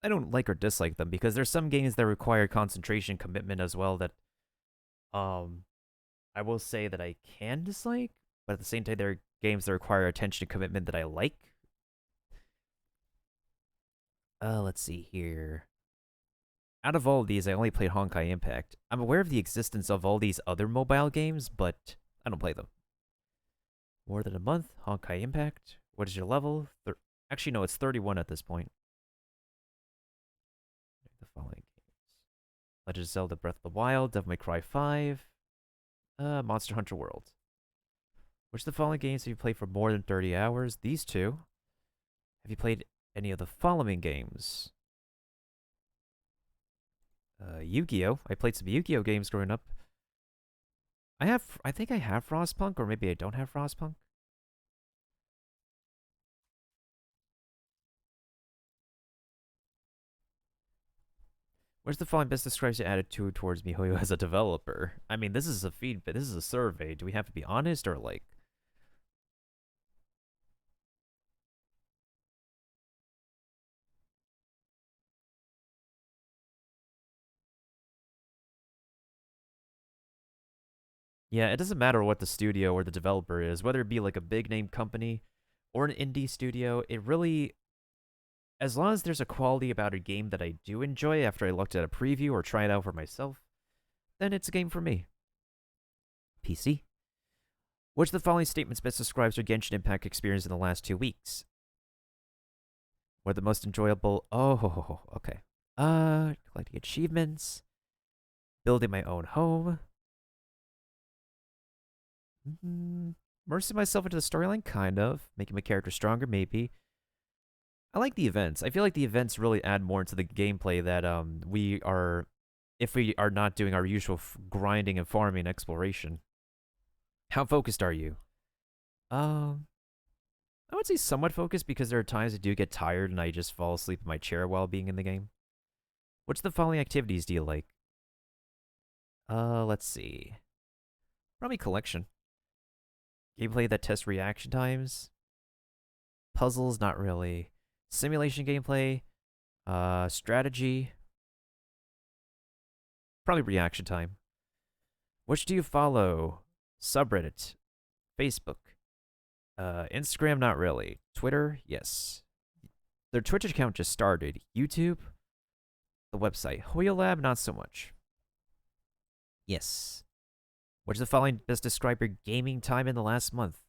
I don't like or dislike them because there's some games that require concentration commitment as well that I will say that I can dislike, but at the same time, there are games that require attention and commitment that I like. Let's see here. Out of all of these, I only played Honkai Impact. I'm aware of the existence of all these other mobile games, but I don't play them. More than a month, Honkai Impact. What is your level? Actually, no, it's 31 at this point. The following games: Legend of Zelda Breath of the Wild, Devil May Cry 5, Monster Hunter World. Which of the following games have you played for more than 30 hours? These two. Have you played any of the following games? Yu-Gi-Oh! I played some Yu-Gi-Oh! Games growing up. I think I have Frostpunk, or maybe I don't have Frostpunk. Where's the following best describes your attitude towards MiHoYo as a developer? I mean, this is a feedback. This is a survey. Do we have to be honest or like? Yeah, it doesn't matter what the studio or the developer is, whether it be like a big name company or an indie studio. It really, as long as there's a quality about a game that I do enjoy after I looked at a preview or try it out for myself, then it's a game for me. PC. Which of the following statements best describes your Genshin Impact experience in the last 2 weeks? What the most enjoyable? Oh, okay. Collecting achievements, building my own home, immersing myself into the storyline, kind of, making my character stronger, maybe. I like the events. I feel like the events really add more into the gameplay that we are, if we are not doing our usual grinding and farming and exploration. How focused are you? I would say somewhat focused because there are times I do get tired and I just fall asleep in my chair while being in the game. Which of the following activities do you like? Let's see. Probably collection. Gameplay that tests reaction times. Puzzles, not really. Simulation gameplay. Strategy. Probably reaction time. Which do you follow? Subreddit. Facebook. Instagram, not really. Twitter, yes. Their Twitch account just started. YouTube, the website. Hoya Lab, not so much. Yes. Which of the following best describe your gaming time in the last month?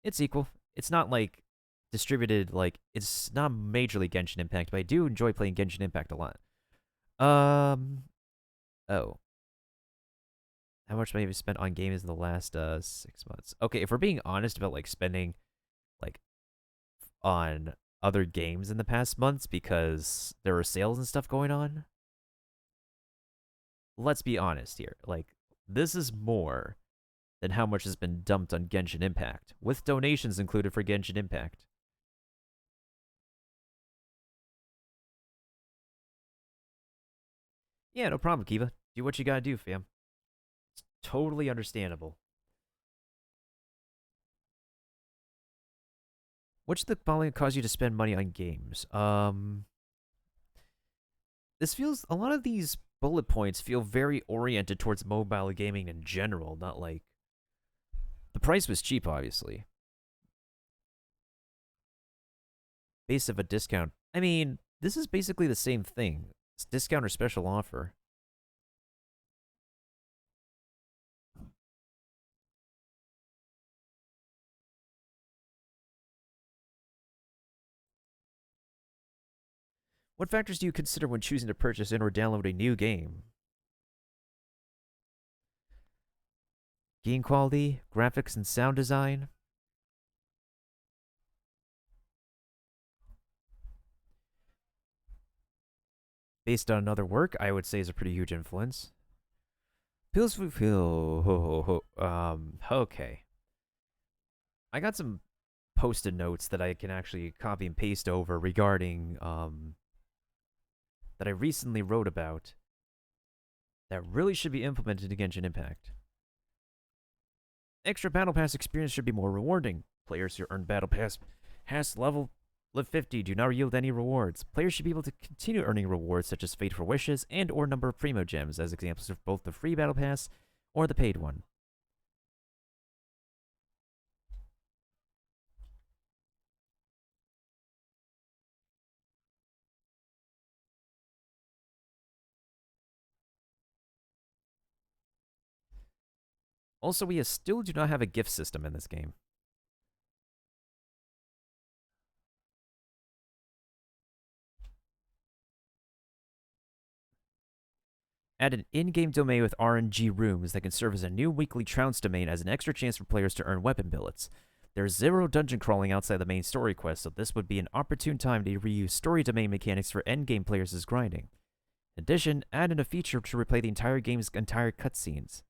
It's equal. It's not like distributed, like, it's not majorly Genshin Impact, but I do enjoy playing Genshin Impact a lot. Oh. How much money have you spent on games in the last 6 months? Okay, if we're being honest about like spending like on other games in the past months because there were sales and stuff going on, let's be honest here. Like, this is more than how much has been dumped on Genshin Impact, with donations included for Genshin Impact. Yeah, no problem, Kiva. Do what you gotta do, fam. It's totally understandable. Which of the following caused you to spend money on games? This feels, a lot of these bullet points feel very oriented towards mobile gaming in general, not like, the price was cheap, obviously. Base of a discount. I mean, this is basically the same thing. It's discount or special offer. What factors do you consider when choosing to purchase and or download a new game? Game quality, graphics and sound design. Based on another work, I would say is a pretty huge influence. Okay. I got some post-it notes that I can actually copy and paste over regarding, that I recently wrote about that really should be implemented in Genshin Impact. Extra Battle Pass experience should be more rewarding. Players who earn Battle Pass level Live 50, do not yield any rewards. Players should be able to continue earning rewards such as Fate for Wishes and or number of Primo Gems as examples of both the free Battle Pass or the paid one. Also, we still do not have a gift system in this game. Add an in-game domain with RNG rooms that can serve as a new weekly trounce domain as an extra chance for players to earn weapon billets. There's zero dungeon crawling outside the main story quest, so this would be an opportune time to reuse story domain mechanics for endgame players as grinding. In addition, add in a feature to replay the entire game's entire cutscenes.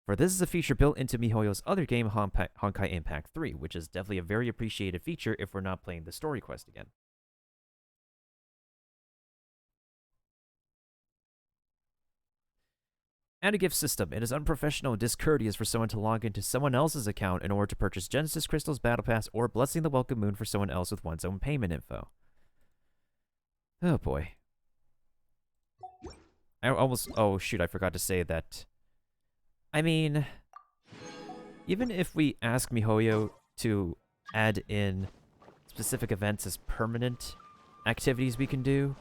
For this is a feature built into MiHoYo's other game, Honkai Impact 3, which is definitely a very appreciated feature if we're not playing the story quest again. And a gift system. It is unprofessional and discourteous for someone to log into someone else's account in order to purchase Genesis Crystal's Battle Pass or Blessing the Welcome Moon for someone else with one's own payment info. Oh boy. Oh shoot, I forgot to say that. I mean, even if we ask MiHoYo to add in specific events as permanent activities we can do,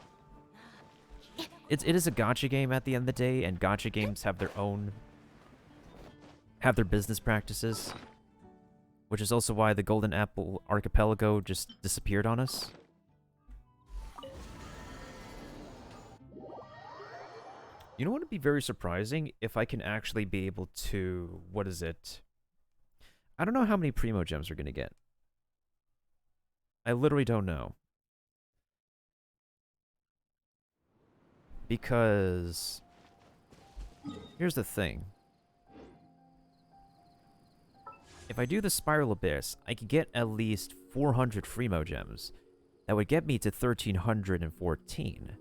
it is a gacha game at the end of the day, and gacha games have their business practices, which is also why the Golden Apple Archipelago just disappeared on us. You know what would be very surprising? If I can actually be able to... What is it? I don't know how many Primo Gems we're going to get. I literally don't know. Because... Here's the thing. If I do the Spiral Abyss, I could get at least 400 Primo Gems. That would get me to 1,314.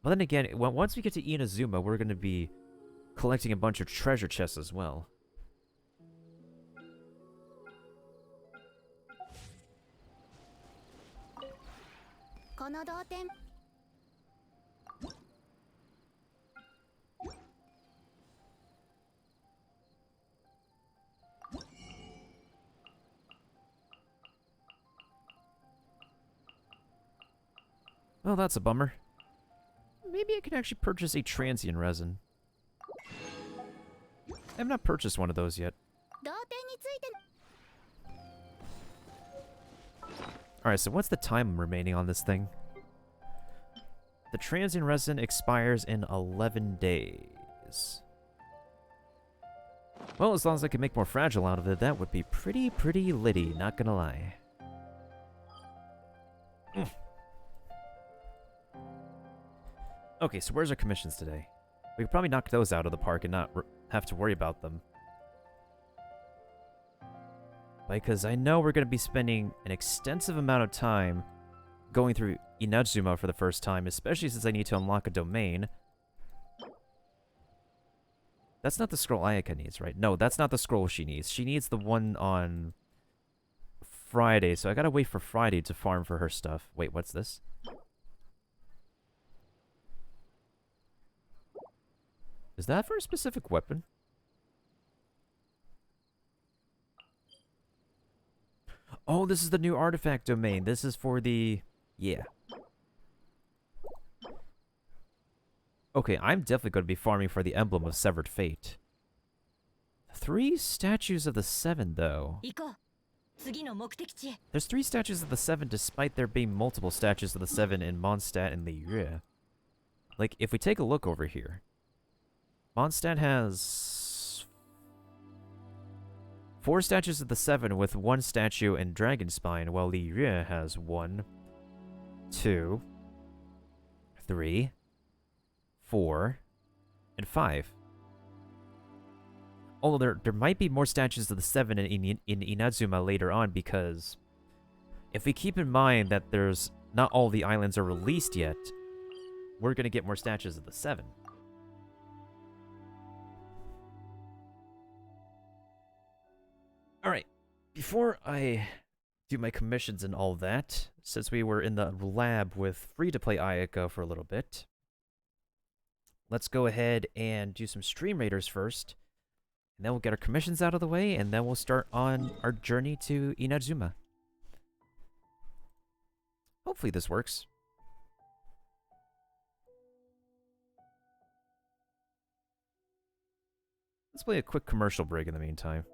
But then again, once we get to Inazuma, we're going to be collecting a bunch of treasure chests as well. Well, that's a bummer. Maybe I could actually purchase a transient resin. I've not purchased one of those yet. Alright, so what's the time remaining on this thing? The transient resin expires in 11 days. Well, as long as I can make more fragile out of it, that would be pretty litty, not gonna lie. Okay, so where's our commissions today? We could probably knock those out of the park and not have to worry about them. Because I know we're going to be spending an extensive amount of time going through Inazuma for the first time, especially since I need to unlock a domain. That's not the scroll Ayaka needs, right? No, that's not the scroll she needs. She needs the one on Friday, so I gotta wait for Friday to farm for her stuff. Wait, what's this? Is that for a specific weapon? Oh, this is the new artifact domain. This is for the... Yeah. Okay, I'm definitely going to be farming for the Emblem of Severed Fate. 3 statues of the 7, though. There's 3 statues of the 7 despite there being multiple statues of the 7 in Mondstadt and Liyue. Like, if we take a look over here... Mondstadt has 4 statues of the 7 with 1 statue and dragon spine, while Liyue has 1, 2, 3, 4, and 5. Although there might be more statues of the 7 in Inazuma later on, because if we keep in mind that there's not all the islands are released yet, we're going to get more statues of the 7. Alright, before I do my commissions and all that, since we were in the lab with free-to-play Ayaka for a little bit. Let's go ahead and do some stream raiders first, and then we'll get our commissions out of the way, and then we'll start on our journey to Inazuma. Hopefully this works. Let's play a quick commercial break in the meantime.